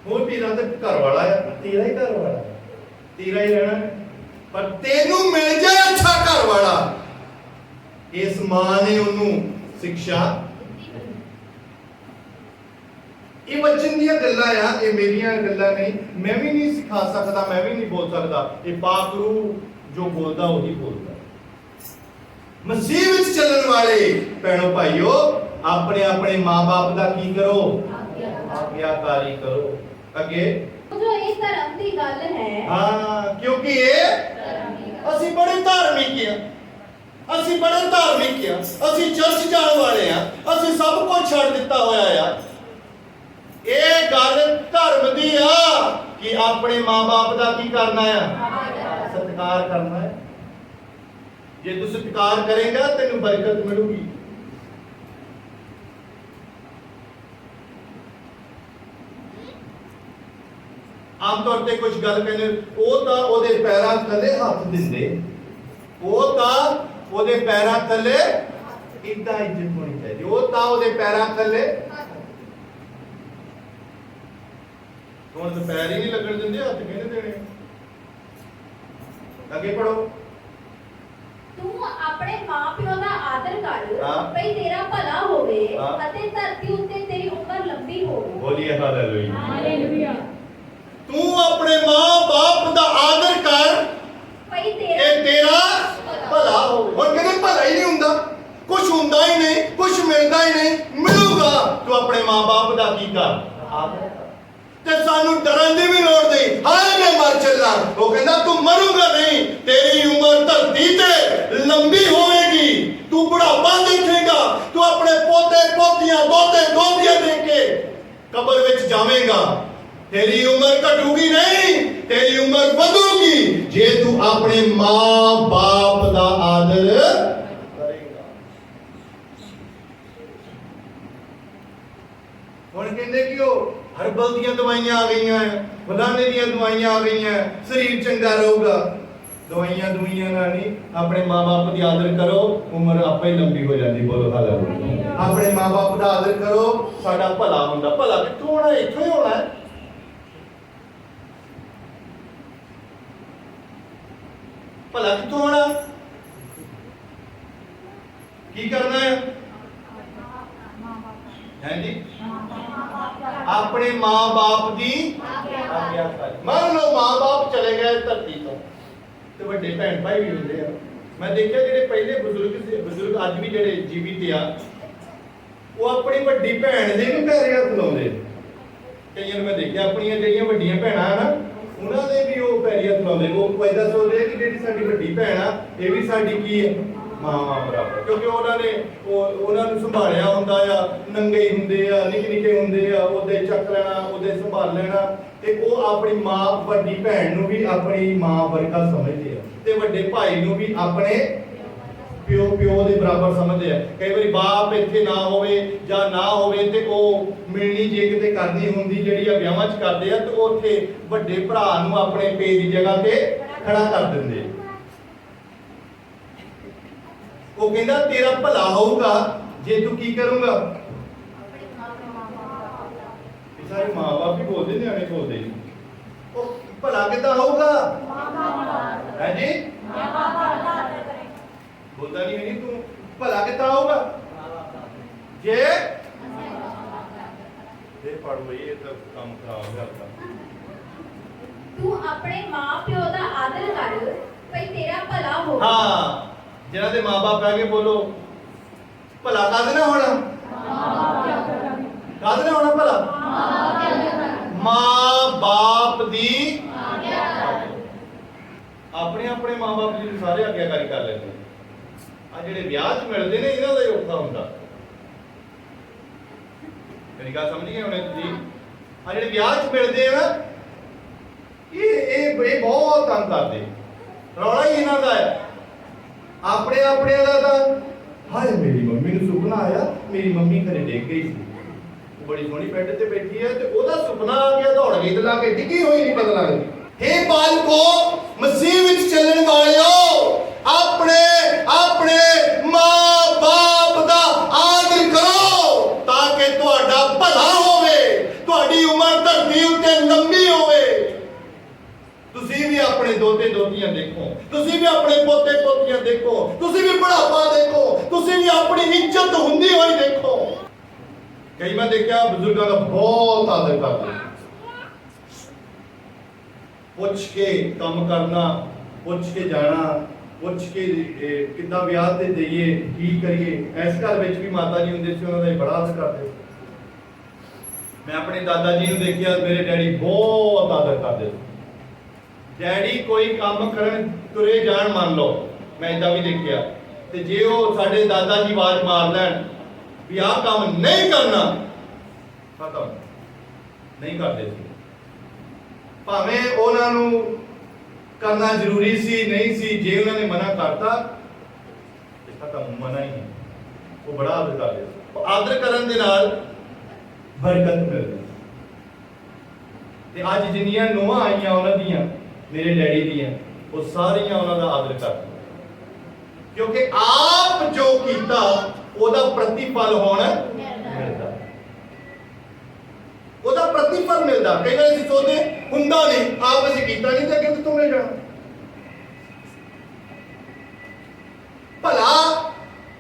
ਹੋਰ ਤੇਰਾ ਤਾਂ ਘਰ ਵਾਲਾ ਆ, ਤੇਰਾ ਹੀ ਘਰ ਵਾਲਾ, ਤੇਰਾ ਹੀ ਰਹਿਣਾ, ਪਰ ਤੈਨੂੰ ਮਿਲ ਜਾਏ ਅੱਛਾ ਘਰ ਵਾਲਾ। ਇਸ ਮਾਂ ਨੇ ਉਹਨੂੰ ਸਿੱਖਿਆ। ਇਹ ਵਚਨ ਦੀਆਂ ਗੱਲਾਂ ਆ, ਇਹ ਮੇਰੀਆਂ ਗੱਲਾਂ ਨਹੀਂ। ਮੈਂ ਵੀ ਨਹੀਂ ਸਿਖਾ ਸਕਦਾ, ਮੈਂ ਵੀ ਨਹੀਂ ਬੋਲ ਸਕਦਾ। ਇਹ ਪਾਕ ਰੂਹ ਜੋ ਬੋਲਦਾ ਉਹੀ ਬੋਲਦਾ। ਮਸੀਹ ਵਿੱਚ ਚੱਲਣ ਵਾਲੇ ਭੈਣੋ ਭਾਈਓ, ਆਪਣੇ ਆਪਣੇ ਮਾਂ-ਬਾਪ ਦਾ ਕੀ ਕਰੋ? ਆਗਿਆਕਾਰੀ ਕਰੋ। ਅੱਗੇ ਜੋ ਇਹ ਧਰਮ ਦੀ ਗੱਲ ਹੈ, ਹਾਂ, ਕਿਉਂਕਿ ਇਹ ਅਸੀਂ ਬੜੇ ਧਾਰਮਿਕ ਆ, ਅਸੀਂ ਬੜੇ ਧਾਰਮਿਕ ਆ, ਅਸੀਂ ਚਰਚ ਜਾਣ ਵਾਲੇ ਆ, ਅਸੀਂ ਸਭ ਕੁਝ ਛੱਡ ਦਿੱਤਾ ਹੋਇਆ ਆ। ਇਹ ਗੱਲ ਧਰਮ ਦੀ ਆ ਕਿ ਆਪਣੇ ਮਾਂ-ਬਾਪ ਦਾ ਕੀ ਕਰਨਾ ਆ? ਸਤਿਕਾਰ ਕਰਨਾ ਹੈ। ਜੇ ਤੂੰ ਸਤਿਕਾਰ ਕਰੇਗਾ ਤੈਨੂੰ ਬਰਕਤ ਮਿਲੂਗੀ। ਆਮ ਤੌਰ ਤੇ ਕੁਝ ਗੱਲ ਕਹਿੰਦੇ, ਉਹ ਤਾਂ ਉਹਦੇ ਪੈਰਾਂ ਥੱਲੇ ਹੱਥ ਦਿੰਦੇ, ਉਹ ਤਾਂ ਉਹਦੇ ਪੈਰਾਂ ਥੱਲੇ ਇੱਦਾਂ ਇੱਜ਼ਤ ਹੋਣੀ ਚਾਹੀਦੀ, ਉਹ ਤਾਂ ਉਹਦੇ ਪੈਰਾਂ ਥੱਲੇ ਹੁਣ ਤਾਂ ਪੈਰ ਹੀ ਨਹੀਂ ਲੱਗਣ ਦਿੰਦੇ, ਹੱਥ ਕਿਹਨੇ ਦੇਣੇ? ਅੱਗੇ ਪੜੋ। बोलिए हालेलुया। हालेलुया। तू अपने मां बाप का आदर कर ਭਈ कि ਤੇਰਾ तेरा भला हो। और कहते भला ही नहीं हुंदा, कुछ हुंदा ही नहीं, कुछ मिलता ही नहीं, मिलूगा तू अपने मां बाप का की कर आदर कर। ते सानू डरन दी भी लोड़ नहीं, हाय मैं मर चला। वो कहंदा तू मरूंगा नहीं, तेरी उम्र धरती ते लंबी होएगी, तू बुढ़ापा देखेगा, तू अपने पोते पोतियां दोते दोतियां देख के कब्र विच जावेगा। तेरी उम्र घटूगी नहीं, तेरी उम्र बढ़ूगी जे तू अपने मां बाप का आदर करेगा। हुण कहंदे कि ओ हर्बल ਦੀਆਂ ਦਵਾਈਆਂ ਆ ਗਈਆਂ ਹੈ, ਫਲਾਣੇ ਦੀਆਂ ਦਵਾਈਆਂ ਆ ਗਈਆਂ ਹੈ, ਸਰੀਰ ਚੰਗਾ ਰਹੂਗਾ। ਦਵਾਈਆਂ ਦੁਨੀਆਂ ਨਾਲ ਨਹੀਂ, ਆਪਣੇ ਮਾਂ-ਬਾਪ ਦੀ ਆਦਰ ਕਰੋ, ਉਮਰ ਆਪੇ ਲੰਬੀ ਹੋ ਜਾਂਦੀ। ਬੋਲੋ ਹਾਲੇਲੂਇਆ। ਆਪਣੇ ਮਾਂ-ਬਾਪ ਦਾ ਆਦਰ ਕਰੋ, ਸਾਡਾ ਭਲਾ ਹੁੰਦਾ। ਭਲਾ ਕਿੱਥੋਂ ਹੋਣਾ? ਇੱਥੋਂ ਹੀ ਹੋਣਾ ਹੈ। ਭਲਾ ਕਿੱਥੋਂ ਹੋਣਾ? ਕੀ ਕਰਨਾ ਹੈ? ਹਾਂਜੀ, ਆਪਣੇ ਮਾਂ-ਬਾਪ ਦੀ ਆਗਿਆ ਕਰ। ਮੰਨ ਲਓ ਮਾਂ-ਬਾਪ ਚਲੇ ਗਏ ਧਰਤੀ ਤੋਂ, ਤੇ ਵੱਡੇ ਭੈਣ ਭਾਈ ਵੀ ਹੁੰਦੇ ਆ। ਮੈਂ ਦੇਖਿਆ ਜਿਹੜੇ ਪਹਿਲੇ ਬਜ਼ੁਰਗ ਅੱਜ ਵੀ ਜਿਹੜੇ ਜੀਵਿਤ ਆ, ਉਹ ਆਪਣੀ ਵੱਡੀ ਭੈਣ ਦੇ ਵੀ ਪੈਰ ਹੱਥ ਲਾਉਂਦੇ। ਕਈਆਂ ਨੂੰ ਮੈਂ ਦੇਖਿਆ ਆਪਣੀਆਂ ਜਿਹੜੀਆਂ ਵੱਡੀਆਂ ਭੈਣਾਂ ਹਨ ਉਹਨਾਂ ਦੇ ਵੀ ਉਹ ਪੈਰ ਹੱਥ ਲਾਉਂਦੇ। ਉਹ ਏਦਾਂ ਸੋਚਦੇ ਕਿ ਜਿਹੜੀ ਸਾਡੀ ਵੱਡੀ ਭੈਣ ਆ ਇਹ ਵੀ ਸਾਡੀ ਕੀ ਹੈ, ਮਾਂ ਬਰਾਬਰ। ਕਿਉਂਕਿ ਉਹਨਾਂ ਨੂੰ ਸੰਭਾਲਿਆ ਹੁੰਦਾ ਆ, ਨੰਗੇ ਹੀ ਹੁੰਦੇ ਆ, ਨਿੱਕੇ ਹੁੰਦੇ ਆ, ਉਹਦੇ ਚੱਕ ਲੈਣਾ, ਉਹਦੇ ਸੰਭਾਲ ਲੈਣਾ। ਤੇ ਉਹ ਆਪਣੀ ਮਾਂ ਵੱਡੀ ਭੈਣ ਨੂੰ ਵੀ ਆਪਣੀ ਮਾਂ ਵਰਗਾ ਸਮਝਦੇ ਆ, ਤੇ ਵੱਡੇ ਭਾਈ ਨੂੰ ਵੀ ਆਪਣੇ ਪਿਓ ਦੇ ਬਰਾਬਰ ਸਮਝਦੇ ਆ। ਕਈ ਵਾਰੀ ਬਾਪ ਇੱਥੇ ਨਾ ਹੋਵੇ ਜਾਂ ਨਾ ਹੋਵੇ ਤੇ ਉਹ ਮਿਲਣੀ ਜੇ ਕਿਤੇ ਕਰਨੀ ਹੁੰਦੀ ਜਿਹੜੀ ਆ ਵਿਆਹਾਂ 'ਚ ਕਰਦੇ ਆ, ਤੇ ਉੱਥੇ ਵੱਡੇ ਭਰਾ ਨੂੰ ਆਪਣੇ ਪੇ ਦੀ ਜਗ੍ਹਾ ਤੇ ਖੜਾ ਕਰ ਦਿੰਦੇ। ਉਹ ਕਹਿੰਦਾ ਤੇਰਾ ਭਲਾ ਹੋਊਗਾ ਜੇ ਤੂੰ ਕੀ ਕਰੂੰਗਾ। ਇਹ ਸਾਰੇ ਮਾਂ-ਬਾਪ ਵੀ ਬੋਲਦੇ, ਨਿਆਣੇ ਬੋਲਦੇ ਨਹੀਂ। ਉਹ ਭਲਾ ਕਿੱਦਾਂ ਹੋਊਗਾ? ਹੈ ਜੀ, ਬੋਲਦਾ ਨਹੀਂ ਤੂੰ ਭਲਾ ਕਿੱਦਾਂ ਹੋਊਗਾ ਜੇ ਪੜ੍ਹ ਬਈ। ਇਹ ਤਾਂ ਕੰਮ ਖਰਾਬ ਕਰਦਾ। ਤੂੰ ਆਪਣੇ ਮਾਂ-ਪਿਓ ਦਾ ਆਦਰ ਕਰ ਭਈ ਤੇਰਾ ਭਲਾ ਹੋ। ਹਾਂ, ਜਿਹਨਾਂ ਦੇ ਮਾਂ-ਬਾਪ ਹੈਗੇ, ਬੋਲੋ ਭਲਾ ਕਾਹਦੇ ਨਾਲ ਹੋਣਾ? ਕਾਹਦੇ ਨਾਲ ਹੋਣਾ ਭਲਾ? ਮਾਂ-ਬਾਪ ਦੀ ਆਪਣੇ ਮਾਂ-ਬਾਪ ਜੀ ਸਾਰੇ ਆਗਿਆਕਾਰੀ ਕਰ ਲੈਂਦੇ। ਆ ਜਿਹੜੇ ਵਿਆਹ 'ਚ ਮਿਲਦੇ ਨੇ ਇਹਨਾਂ ਦਾ ਹੀ ਔਖਾ ਹੁੰਦਾ। ਮੇਰੀ ਗੱਲ ਸਮਝ ਗਏ ਹੋਣੇ ਤੁਸੀਂ? ਆ ਜਿਹੜੇ ਵਿਆਹ 'ਚ ਮਿਲਦੇ ਆ ਨਾ, ਇਹ ਬਹੁਤ ਤੰਗ ਕਰਦੇ। ਰੌਲਾ ਹੀ ਇਹਨਾਂ ਦਾ ਹੈ। ਆਪਣੇ ਦਾ ਤਾਂ ਹਾਏ ਮੇਰੀ ਮੰਮੀ ਨੂੰ ਸੁਪਨਾ ਆਇਆ, ਮੇਰੀ ਮੰਮੀ ਘਰੇ ਡਿੱਗ ਗਈ ਸੀ, ਬੜੀ ਸੋਹਣੀ ਬੈੱਡ ਤੇ ਬੈਠੀ ਹੈ, ਤੇ ਉਹਦਾ ਸੁਪਨਾ ਆ ਗਿਆ, ਦੌੜ ਗਈ ਤੇ ਲਾ ਕੇ ਡਿੱਗੀ ਹੋਈ ਨਹੀਂ ਪਤਾ ਲੱਗਦੀ। हे ਬਾਲਕੋ, ਮਸੀਹ ਵਿੱਚ ਚੱਲਣ ਵਾਲਿਓ, ਆਪਣੇ ਮਾਂ-ਬਾਪ ਦਾ ਆਦਰ ਕਰੋ ਤਾਂ ਕਿ ਤੁਹਾਡਾ ਭਲਾ ਹੋਵੇ, ਤੁਹਾਡੀ ਉਮਰ ਧਰਤੀ ਉੱਤੇ ਲੰਬੀ ਹੋਵੇ। ਤੁਸੀਂ ਵੀ ਆਪਣੇ ਦੋਤੇ ਦੋਤੀਆਂ ਦੇਖੋ, ਤੁਸੀਂ ਵੀ ਆਪਣੇ ਪੋਤੇ ਪੋਤੀਆਂ ਦੇਖੋ, ਤੁਸੀਂ ਵੀ ਬੁਢਾਪਾ ਦੇਖੋ, ਤੁਸੀਂ ਵੀ ਆਪਣੀ ਇੱਜ਼ਤ ਹੁੰਦੀ ਹੋਈ ਦੇਖੋ। ਕਈ ਮੈਂ ਦੇਖਿਆ ਬਜ਼ੁਰਗਾਂ ਦਾ ਬਹੁਤ ਆਦਰ ਕਰਦੇ, ਪੁੱਛ ਕੇ ਕੰਮ ਕਰਨਾ, ਪੁੱਛ ਕੇ ਜਾਣਾ, ਪੁੱਛ ਕੇ ਕਿੱਦਾਂ ਵਿਆਹ ਤੇ ਜਾਈਏ, ਕੀ ਕਰੀਏ। ਇਸ ਘਰ ਵਿੱਚ ਵੀ ਮਾਤਾ ਜੀ ਹੁੰਦੇ ਸੀ, ਉਹਨਾਂ ਦਾ ਬੜਾ ਆਦਰ ਕਰਦੇ। ਮੈਂ ਆਪਣੇ ਦਾਦਾ ਜੀ ਨੂੰ ਦੇਖਿਆ, ਮੇਰੇ ਡੈਡੀ ਬਹੁਤ ਆਦਰ ਕਰਦੇ। ਡੈਡੀ ਕੋਈ ਕੰਮ ਕਰਨ ਤੁਰੇ ਜਾਣ, ਮੰਨ ਲਓ ਮੈਂ ਇਦਾਂ ਵੀ ਦੇਖਿਆ, ਤੇ ਜੇ ਉਹ ਸਾਡੇ ਦਾਦਾ ਜੀ ਆਵਾਜ਼ ਮਾਰ ਲੈਣ ਵੀ ਆਹ ਕੰਮ ਨਹੀਂ ਕਰਨਾ, ਖਤਮ, ਨਹੀਂ ਕਰਦੇ ਸੀ। ਭਾਵੇਂ ਉਹਨਾਂ ਨੂੰ ਕਰਨਾ ਜ਼ਰੂਰੀ ਸੀ, ਨਹੀਂ ਸੀ, ਜੇ ਉਹਨਾਂ ਨੇ ਮਨਾ ਕਰਤਾ ਤੇ ਖਤਮ, ਮਨਾ ਹੀ। ਉਹ ਬੜਾ ਆਦਰ ਕਰਦੇ। ਆਦਰ ਕਰਨ ਦੇ ਨਾਲ ਬਰਕਤ ਮਿਲਦੀ। ਤੇ ਅੱਜ ਜਿੰਨੀਆਂ ਨੂੰਹਾਂ ਆਈਆਂ ਉਹਨਾਂ ਦੀਆਂ, ਮੇਰੇ ਡੈਡੀ ਦੀਆਂ, ਉਹ ਸਾਰੀਆਂ ਉਹਨਾਂ ਦਾ ਆਦਰ ਕਰਦੀਆਂ, ਕਿਉਂਕਿ ਆਪ ਜੋ ਕੀਤਾ ਉਹਦਾ ਪ੍ਰਤੀਫਲ ਹੁਣ ਮਿਲਦਾ, ਉਹਦਾ ਪ੍ਰਤੀਫਲ ਮਿਲਦਾ। ਕਈ ਵਾਰ ਅਸੀਂ ਸੋਚਦੇ ਹੁੰਦਾ ਨਹੀਂ, ਆਪ ਅਸੀਂ ਕੀਤਾ ਨਹੀਂ ਤੇ ਅੱਗੇ ਕਿੱਥੋਂ ਮਿਲ ਜਾਣਾ। ਭਲਾ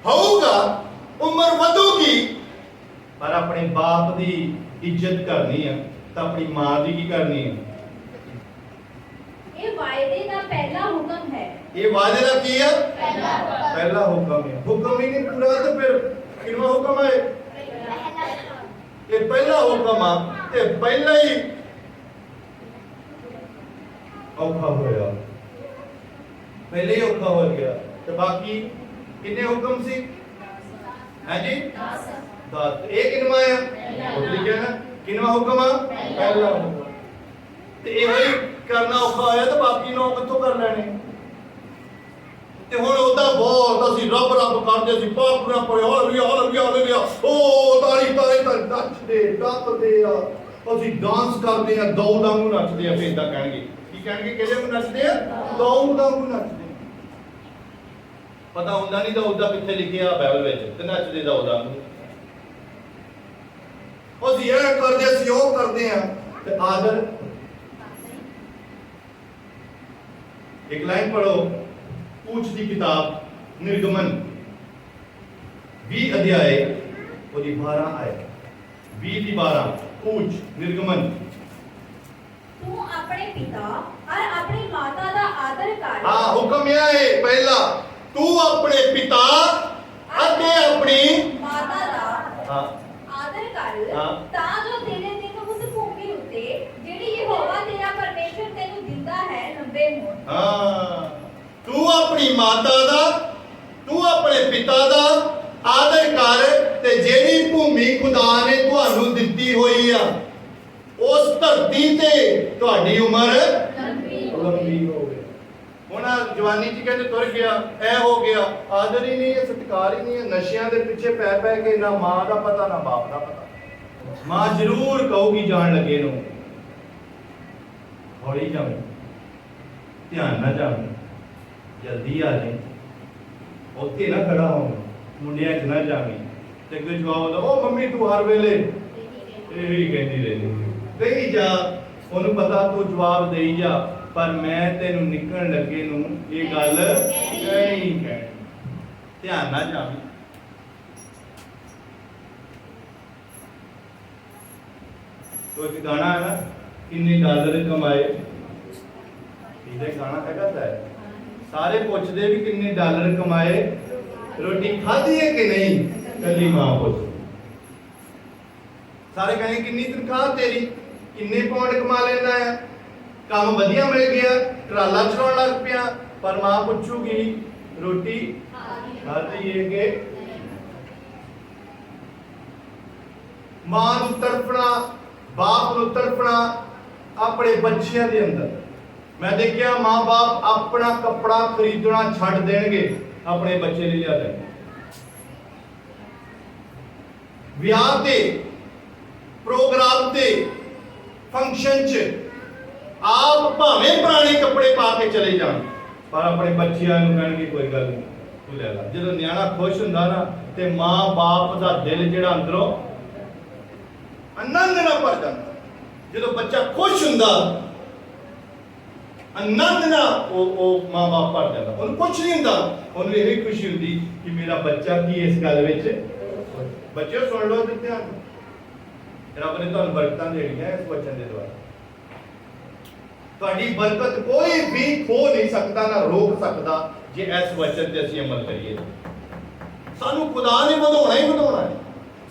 ਹੋਊਗਾ, ਉਮਰ ਵਧੂਗੀ, ਪਰ ਆਪਣੇ ਬਾਪ ਦੀ ਇੱਜ਼ਤ ਕਰਨੀ ਆ ਤਾਂ ਆਪਣੀ ਮਾਂ ਦੀ ਕੀ ਕਰਨੀ ਆ? ਇਹ ਵਾਅਦੇ ਦਾ ਪਹਿਲਾ ਹੁਕਮ ਹੈ। ਇਹ ਵਾਅਦੇ ਦਾ ਕੀ ਆ? ਪਹਿਲਾ ਹੁਕਮ ਹੈ। ਹੁਕਮ ਹੀ ਨਹੀਂ ਪੂਰਾ ਤਾਂ ਫਿਰ ਕਿੰਨਾ ਹੁਕਮ ਹੈ? ਇਹ ਪਹਿਲਾ ਹੁਕਮ ਆ ਤੇ ਪਹਿਲਾ ਹੀ ਔਖਾ ਹੋਇਆ, ਪਹਿਲੇ ਹੀ ਔਖਾ ਹੋ ਗਿਆ ਤੇ ਬਾਕੀ ਕਿੰਨੇ ਹੁਕਮ ਸੀ? ਹਾਂਜੀ 10। ਇਹ ਕਿੰਨਾ ਆ? ਉਹ ਲਿਖਿਆ ਨਾ ਕਿੰਨਾ ਹੁਕਮ ਆ? ਪਹਿਲਾ ਹੁਕਮ। ਤੇ ਇਹੋ ਹੀ ਕਰਨਾ ਔਖਾ ਹੋਇਆ ਤਾਂ ਬਾਕੀ ਨੌ ਕਿੱਥੋਂ ਕਰ ਲੈਣੇ? ਤੇ ਹੁਣ ਉਹਦਾ ਬਹੁਤ ਅਸੀਂ ਰੱਬ ਰੱਬ ਕਰਦੇ ਸੀ, ਪਾਪ ਨਾ ਪੜੇ ਹਾਲੇਲੂਇਆ ਉਹ ਤਾਰੀ ਨੱਚਦੇ ਟੱਪਦੇ ਆ, ਅਸੀਂ ਡਾਂਸ ਕਰਦੇ ਆ, ਦੌੜ ਵਾਂਗੂ ਨੱਚਦੇ ਆ। ਫਿਰ ਇਦਾਂ ਕਹਿਣਗੇ, ਕੀ ਕਹਿਣਗੇ? ਕਿਹਦੇ ਵਾਂਗੂ ਨੱਚਦੇ ਆ? ਦੌੜ ਵਾਂਗੂ ਨੱਚਦੇ। ਪਤਾ ਹੁੰਦਾ ਨਹੀਂ ਦੌੜ ਦਾ ਕਿੱਥੇ ਲਿਖਿਆ ਬਾਈਬਲ ਵਿੱਚ, ਤੇ ਨੱਚਦੇ ਦੌੜ ਵਾਂਗੂ। ਅਸੀਂ ਇਹ ਕਰਦੇ, ਅਸੀਂ ਉਹ ਕਰਦੇ ਆ। ਤੇ ਆਦਰ एक लाइन पढ़ो, पूछ दी किताब निर्गमन 20 अध्याय ਉਹਦੀ 12 ਆਏ 20 ਦੀ 12 पूछ निर्गमन। ਤੂੰ ਆਪਣੇ ਪਿਤਾ और अपनी माता ਦਾ ਆਦਰ ਕਰ। हाँ हुक्म यह है पहला, तू अपने पिता ਅਤੇ ਆਪਣੀ ਮਾਤਾ ਦਾ हाँ ਆਦਰ ਕਰ ਹਾਂ। ਤਾਂ ਜੋ ਤੇਰੇ ਦਿਨ ਉਸ ਭੂਮੀ ਉੱਤੇ ਜਿਹੜੀ ਯਹੋਵਾ ਤੇਰਾ ਪਰਮੇਸ਼ਰ ਤੈਨੂੰ ਦਿੰਦਾ ਹੈ ਲੰਬੇ ਹੋਣ। हाँ तू अपनी माता ਦਾ, ਤੂੰ ਆਪਣੇ ਪਿਤਾ ਦਾ ਆਦਰ ਕਰ ਤੇ ਜਿਹੜੀ ਭੂਮੀ ਖੁਦਾ ਨੇ ਤੁਹਾਨੂੰ ਦਿੱਤੀ ਹੋਈ ਆ ਉਸ ਧਰਤੀ ਤੇ ਤੁਹਾਡੀ ਉਮਰ ਲੰਬੀ ਹੋਵੇ। ਹੁਣ ਜਵਾਨੀ ਚ ਕਹਿੰਦੇ ਤੁਰ ਗਿਆ, ਐ ਹੋ ਗਿਆ, ਆਦਰ ਹੀ ਨਹੀਂ ਹੈ, ਸਤਿਕਾਰ ਹੀ ਨਹੀਂ ਹੈ, ਨਸ਼ਿਆਂ ਦੇ ਪਿੱਛੇ ਪੈ ਪੈ ਕੇ ਨਾ ਮਾਂ ਦਾ ਪਤਾ ਨਾ ਬਾਪ ਦਾ ਪਤਾ। ਮਾਂ ਜ਼ਰੂਰ ਕਹੂਗੀ ਜਾਣ ਲੱਗੇ ਨੂੰ, ਹੌਲੀ ਜਾਵੇਂ, ਧਿਆਨ ਨਾ ਜਾਵੇਂ, ਜਲਦੀ ਆ ਜਾਏ, ਉੱਥੇ ਨਾ ਖੜਾ ਹੋ, ਮੁੰਡਿਆਂ 'ਚ ਨਾ ਜਾਵੇਂ। ਤੇ ਕੋਈ ਜਵਾਬ ਦਾ, ਉਹ ਮੰਮੀ ਤੂੰ ਹਰ ਵੇਲੇ ਇਹੀ ਕਹਿੰਦੀ ਰਹਿੰਦੀ, ਕਹੀ ਜਾ, ਉਹਨੂੰ ਪਤਾ ਤੂੰ ਜਵਾਬ ਦੇਈ ਜਾ, ਪਰ ਮੈਂ ਤੈਨੂੰ ਨਿਕਲਣ ਲੱਗੇ ਨੂੰ ਇਹ ਗੱਲ ਕਹਿਣੀ ਕਹਿਣੀ। ਧਿਆਨ ਨਾ ਜਾਵੇਂ। ਕੋਈ ਗਾਣਾ ਹੈ ਨਾ, ਕਿੰਨੇ ਡਾਲਰ ਕਮਾਏ, ਇਹਦਾ ਗਾਣਾ ਹੈਗਾ ਤਾਂ ਸਾਰੇ ਪੁੱਛਦੇ ਵੀ ਕਿੰਨੇ ਡਾਲਰ ਕਮਾਏ, ਰੋਟੀ ਖਾਧੀ ਹੈ ਕਿ ਨਹੀਂ, ਕੱਲੀ ਮਾਂ ਪੁੱਛ। ਸਾਰੇ ਕਹਿੰਦੇ ਕਿੰਨੀ ਤਨਖਾਹ ਤੇਰੀ, ਕਿੰਨੇ ਪਾਉਂਡ ਕਮਾ ਲੈਂਦਾ ਆ, ਕੰਮ ਵਧੀਆ ਮਿਲ ਗਿਆ, ਟਰਾਲਾ ਚਲਾਉਣ ਲੱਗ ਪਿਆ, ਪਰ ਮਾਂ ਪੁੱਛੂਗੀ ਰੋਟੀ ਖਾਧੀ ਹੈ ਕਿ। ਮਾਂ ਨੂੰ ਤੜਫਣਾ, ਬਾਪ ਨੂੰ ਤੜਫਣਾ ਆਪਣੇ ਬੱਚਿਆਂ ਦੇ ਅੰਦਰ। ਮੈਂ ਦੇਖਿਆ ਮਾਂ-ਬਾਪ ਆਪਣਾ ਕੱਪੜਾ ਖਰੀਦਣਾ ਛੱਡ ਦੇਣਗੇ, ਆਪਣੇ ਬੱਚੇ ਲਈ ਲਿਆ ਦੇਣਗੇ। ਵਿਆਹ ਤੇ, ਪ੍ਰੋਗਰਾਮ ਤੇ, ਫੰਕਸ਼ਨ 'ਚ ਆਪ ਭਾਵੇਂ ਪੁਰਾਣੇ ਕੱਪੜੇ ਪਾ ਕੇ ਚਲੇ ਜਾਣ, ਪਰ ਆਪਣੇ ਬੱਚਿਆਂ ਨੂੰ ਕਹਿਣਗੇ ਕੋਈ ਗੱਲ ਨਹੀਂ ਤੂੰ ਲੈ ਲੈ। ਜਦੋਂ ਨਿਆਣਾ ਖੁਸ਼ ਹੁੰਦਾ ਨਾ ਤੇ ਮਾਂ-ਬਾਪ ਦਾ ਦਿਲ ਜਿਹੜਾ ਅੰਦਰੋਂ ਆਨੰਦ ਨਾਲ ਭਰ ਜਾਂਦਾ। ਜਦੋਂ ਬੱਚਾ ਖੁਸ਼ ਹੁੰਦਾ, ਆਨੰਦ ਨਾਲ ਉਹ ਮਾਂ-ਬਾਪ ਭਰ ਜਾਂਦਾ। ਉਹਨੂੰ ਕੁਝ ਨਹੀਂ ਹੁੰਦਾ, ਉਹਨੂੰ ਇਹ ਵੀ ਖੁਸ਼ੀ ਹੁੰਦੀ ਕਿ ਮੇਰਾ ਬੱਚਾ ਕੀ ਇਸ ਗੱਲ ਵਿੱਚ। ਬੱਚਿਓ ਸੁਣ ਲਓ ਤੇ ਧਿਆਨ, ਰੱਬ ਨੇ ਤੁਹਾਨੂੰ ਬਰਕਤਾਂ ਦੇਣੀਆਂ ਇਸ ਵਚਨ ਦੇ ਦੁਆਰਾ। ਤੁਹਾਡੀ ਬਰਕਤ ਕੋਈ ਵੀ ਖੋ ਨਹੀਂ ਸਕਦਾ, ਨਾ ਰੋਕ ਸਕਦਾ, ਜੇ ਇਸ ਵਚਨ ਤੇ ਅਸੀਂ ਅਮਲ ਕਰੀਏ। ਸਾਨੂੰ ਖੁਦਾ ਨੇ ਵਧਾਉਣਾ ਹੀ ਵਧਾਉਣਾ ਹੈ,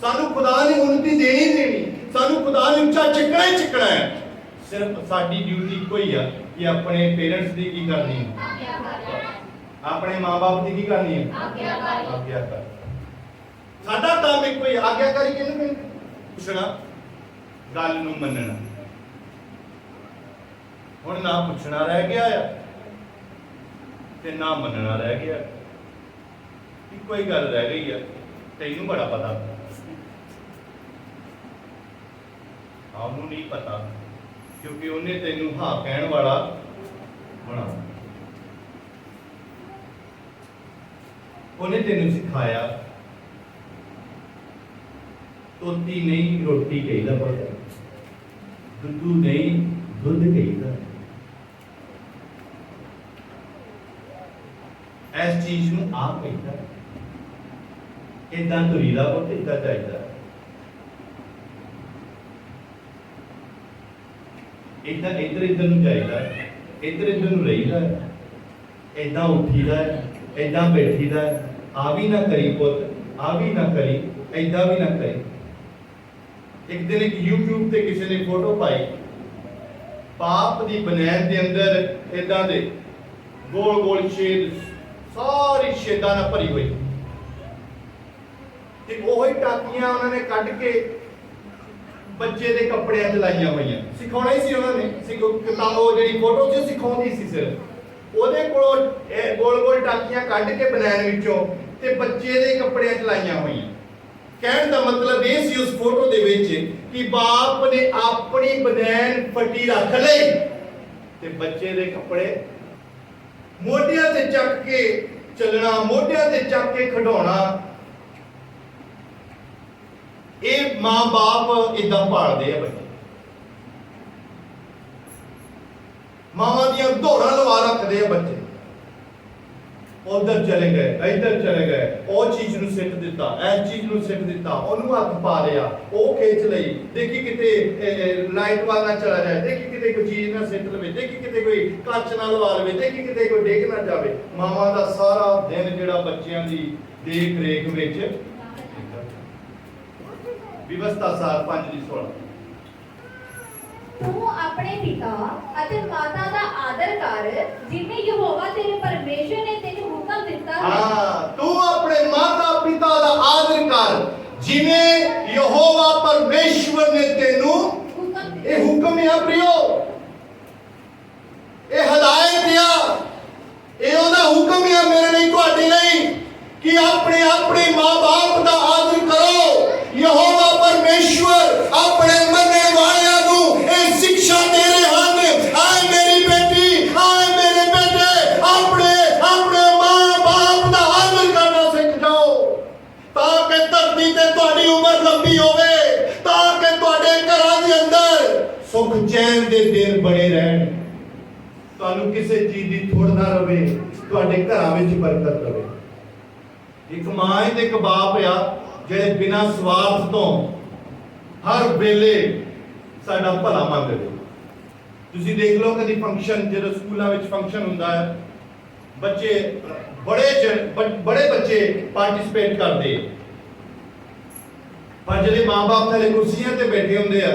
ਸਾਨੂੰ ਖੁਦਾ ਨੇ ਉન્નਤੀ ਦੇਣੀ ਦੇਣੀ, ਸਾਨੂੰ ਖੁਦਾ ਨੇ ਉੱਚਾ ਚੱਕਣਾ ਹੀ ਚੱਕਣਾ ਹੈ। ਸਿਰਫ ਸਾਡੀ ਡਿਊਟੀ ਕੋਈ ਆ ਕਿ ਆਪਣੇ ਪੇਰੈਂਟਸ ਦੀ ਕੀ ਕਰਨੀ ਹੈ, ਆਪਣੇ ਮਾਂ-ਬਾਪ ਦੀ ਕੀ ਕਰਨੀ ਹੈ, ਆਗਿਆਕਾਰੀ। ਸਾਡਾ ਕੰਮ ਇੱਕੋ ਹੀ, ਆਗਿਆਕਾਰੀ ਕਿਹਨੂੰ ਕਹਿੰਦੇ? ਪੁੱਛਣਾ, ਗੱਲ ਨੂੰ ਮੰਨਣਾ। ਹੁਣ ਨਾ ਪੁੱਛਣਾ ਰਹਿ ਗਿਆ ਆ ਤੇ ਨਾ ਮੰਨਣਾ ਰਹਿ ਗਿਆ, ਇੱਕੋ ਹੀ ਗੱਲ ਰਹਿ ਗਈ ਆ। ਤੈਨੂੰ ਬੜਾ ਪਤਾ, ਉਹਨੂੰ ਨਹੀਂ ਪਤਾ, ਕਿਉਂਕਿ ਉਹਨੇ ਤੈਨੂੰ ਹਾਂ ਕਹਿਣ ਵਾਲਾ ਬਣਾ, ਉਹਨੇ ਤੈਨੂੰ ਸਿਖਾਇਆ। ਤੋਤੀ ਨਹੀਂ ਰੋਟੀ ਕਹੀਦਾ, ਦੁੱਧੂ ਨਹੀਂ ਦੁੱਧ ਕਹੀਦਾ। ਇਸ ਚੀਜ਼ ਨੂੰ ਆਪ ਕਹਿੰਦਾ, ਇਦਾਂ ਤੁਰੀਦਾ ਪੁੱਤ, ਇਦਾਂ ਚਾਹੀਦਾ। इतना इधर इधर ਨੂੰ ਜਾਈਦਾ, इधर इधर ਨੂੰ ਰਹੀਦਾ, ਇਦਾਂ ਉੱਠੀਦਾ, ਇਦਾਂ ਬੈਠੀਦਾ, ਆ ਵੀ ਨਾ ਕਰੀ ਪੁੱਤ, ਆ ਵੀ ਨਾ ਕਰੀ, ਇਦਾਂ ਵੀ ਨਾ ਕਰੀ। ਇੱਕ ਦਿਨ ਇੱਕ YouTube ਤੇ ਕਿਸੇ ਨੇ ਫੋਟੋ ਪਾਈ, ਪਾਪ ਦੀ ਬਨੈਣ ਦੇ ਅੰਦਰ ਇਦਾਂ ਦੇ ਗੋਲ ਗੋਲ ਛੇਦ, ਸਾਰੀ ਛੇਦਾਂ ਨਾਲ ਭਰੀ ਹੋਈ, ਤੇ ਉਹੀ ਟਾਕੀਆਂ ਉਹਨਾਂ ਨੇ ਕੱਢ ਕੇ ਬੱਚੇ ਦੇ ਕੱਪੜਿਆਂ 'ਚ ਲਾਈਆਂ ਹੋਈਆਂ। ਸਿਖਾਉਣਾ ਹੀ ਸੀ ਉਹਨਾਂ ਨੇ, ਕਿਤਾਬ ਉਹ ਜਿਹੜੀ ਫੋਟੋ 'ਚ ਸਿਖਾਉਂਦੀ ਸੀ ਸਿਰਫ, ਉਹਦੇ ਕੋਲੋਂ ਗੋਲ ਗੋਲ ਟਾਕੀਆਂ ਕੱਢ ਕੇ ਬਨੈਣ ਵਿੱਚੋਂ ਤੇ ਬੱਚੇ ਦੇ ਕੱਪੜਿਆਂ 'ਚ ਲਾਈਆਂ ਹੋਈਆਂ। ਕਹਿਣ ਦਾ ਮਤਲਬ ਇਹ ਸੀ ਉਸ ਫੋਟੋ ਦੇ ਵਿੱਚ ਕਿ ਬਾਪ ਨੇ ਆਪਣੀ ਬਨੈਣ ਫਟੀ ਰੱਖ ਲਈ ਤੇ ਬੱਚੇ ਦੇ ਕੱਪੜੇ ਮੋਢਿਆਂ ਤੇ ਚੱਕ ਕੇ ਚੱਲਣਾ, ਮੋਢਿਆਂ ਤੇ ਚੱਕ ਕੇ ਖਿਡਾਉਣਾ। ਇਹ ਮਾਂ ਬਾਪ ਇਦਾਂ ਪਾਲਦੇ ਆ ਬੱਚੇ, ਮਾਵਾਂ ਦੀਆਂ ਦੌੜਾਂ ਲਵਾ ਰੱਖਦੇ ਆ ਬੱਚੇ। ਉਧਰ ਚਲੇ ਗਏ, ਇੱਧਰ ਚਲੇ ਗਏ, ਉਹ ਚੀਜ਼ ਨੂੰ ਸਿੱਟ ਦਿੱਤਾ, ਇਸ ਚੀਜ਼ ਨੂੰ ਸਿੱਟ ਦਿੱਤਾ, ਉਹਨੂੰ ਹੱਥ ਪਾ ਲਿਆ, ਉਹ ਖਿੱਚ ਲਈ, ਦੇਖੀ ਕਿਤੇ ਲਾਈਟ ਵਾਲਾ ਨਾ ਚਲਾ ਜਾਏ, ਦੇਖੀ ਕਿਤੇ ਕੋਈ ਚੀਜ਼ ਨਾ ਸਿੱਟ ਲਵੇ, ਦੇਖੀ ਕਿਤੇ ਕੋਈ ਕੱਚ ਨਾ ਲਵਾ ਲਵੇ, ਦੇਖੀ ਕਿਤੇ ਕੋਈ ਡਿੱਗ ਨਾ ਜਾਵੇ। ਮਾਵਾਂ ਦਾ ਸਾਰਾ ਦਿਨ ਜਿਹੜਾ ਬੱਚਿਆਂ ਦੀ ਦੇਖ ਰੇਖ ਵਿੱਚ ਵਿਵਸਥਾ ਸਾਰ 5 ਦੀ 16। ਤੂੰ ਆਪਣੇ ਪਿਤਾ ਅਤੇ ਮਾਤਾ ਦਾ ਆਦਰ ਕਰ, ਜਿਵੇਂ ਯਹੋਵਾ ਤੇਰੇ ਪਰਮੇਸ਼ਰ ਨੇ ਤੈਨੂੰ ਹੁਕਮ ਦਿੱਤਾ ਹੈ। ਹਾਂ, ਤੂੰ ਆਪਣੇ ਮਾਤਾ ਪਿਤਾ ਦਾ ਆਦਰ ਕਰ, ਜਿਵੇਂ ਯਹੋਵਾ ਪਰਮੇਸ਼ਵਰ ਨੇ ਤੈਨੂੰ ਹੁਕਮ ਦਿੱਤਾ। ਇਹ ਹੁਕਮ ਹੈ ਪ੍ਰਿਓ, ਇਹ ਹਦਾਇਤ ਆ, ਇਹ ਉਹਦਾ ਹੁਕਮ ਹੈ ਮੇਰੇ ਲਈ, ਤੁਹਾਡੇ ਲਈ, ਕਿ ਆਪਣੇ ਮਾਂ-ਬਾਪ ਦਾ ਆਦਰ ਕਰੋ। ਯਹੋਵਾ ਪਰਮੇਸ਼ਵਰ ਆਪਣੇ ਮੰਨਣ ਵਾਲਿਆਂ ਨੂੰ ਇਹ ਸਿੱਖਿਆ ਦੇ ਰਹੇ ਹਨ। ਆਏ ਮੇਰੀ ਬੇਟੀ, ਆਏ ਮੇਰੇ ਬੇਟੇ, ਆਪਣੇ ਮਾਂ-ਬਾਪ ਦਾ ਆਦਰ ਕਰਨਾ ਸਿੱਖ ਜਾਓ, ਤਾਂ ਕਿ ਧਰਤੀ ਤੇ ਤੁਹਾਡੀ ਉਮਰ ਲੰਬੀ ਹੋਵੇ, ਤਾਂ ਕਿ ਤੁਹਾਡੇ ਘਰਾਂ ਦੇ ਅੰਦਰ ਸੁੱਖ ਚੈਨ ਦੇ ਦਿਨ ਬਣੇ ਰਹਿਣ, ਤੁਹਾਨੂੰ ਕਿਸੇ ਚੀਜ਼ ਦੀ ਥੋੜ ਨਾ ਰਵੇ, ਤੁਹਾਡੇ ਘਰਾਂ ਵਿੱਚ ਬਰਕਤ ਰਵੇ। ਇੱਕ ਮਾਂ ਤੇ ਇੱਕ ਬਾਪ ਆ ਜਿਹੜੇ ਬਿਨਾਂ ਸਵਾਰਥ ਤੋਂ ਹਰ ਵੇਲੇ ਸਾਡਾ ਭਲਾ ਮੰਗਦੇ। ਤੁਸੀਂ ਦੇਖ ਲਓ ਕਦੀ ਫੰਕਸ਼ਨ, ਜਦੋਂ ਸਕੂਲਾਂ ਵਿੱਚ ਫੰਕਸ਼ਨ ਹੁੰਦਾ ਹੈ, ਬੱਚੇ ਬੜੇ ਬੱਚੇ ਪਾਰਟਿਸਿਪੇਟ ਕਰਦੇ, ਪਰ ਜਿਹੜੇ ਮਾਂ-ਬਾਪ ਥੱਲੇ ਕੁਰਸੀਆਂ ਤੇ ਬੈਠੇ ਹੁੰਦੇ ਆ,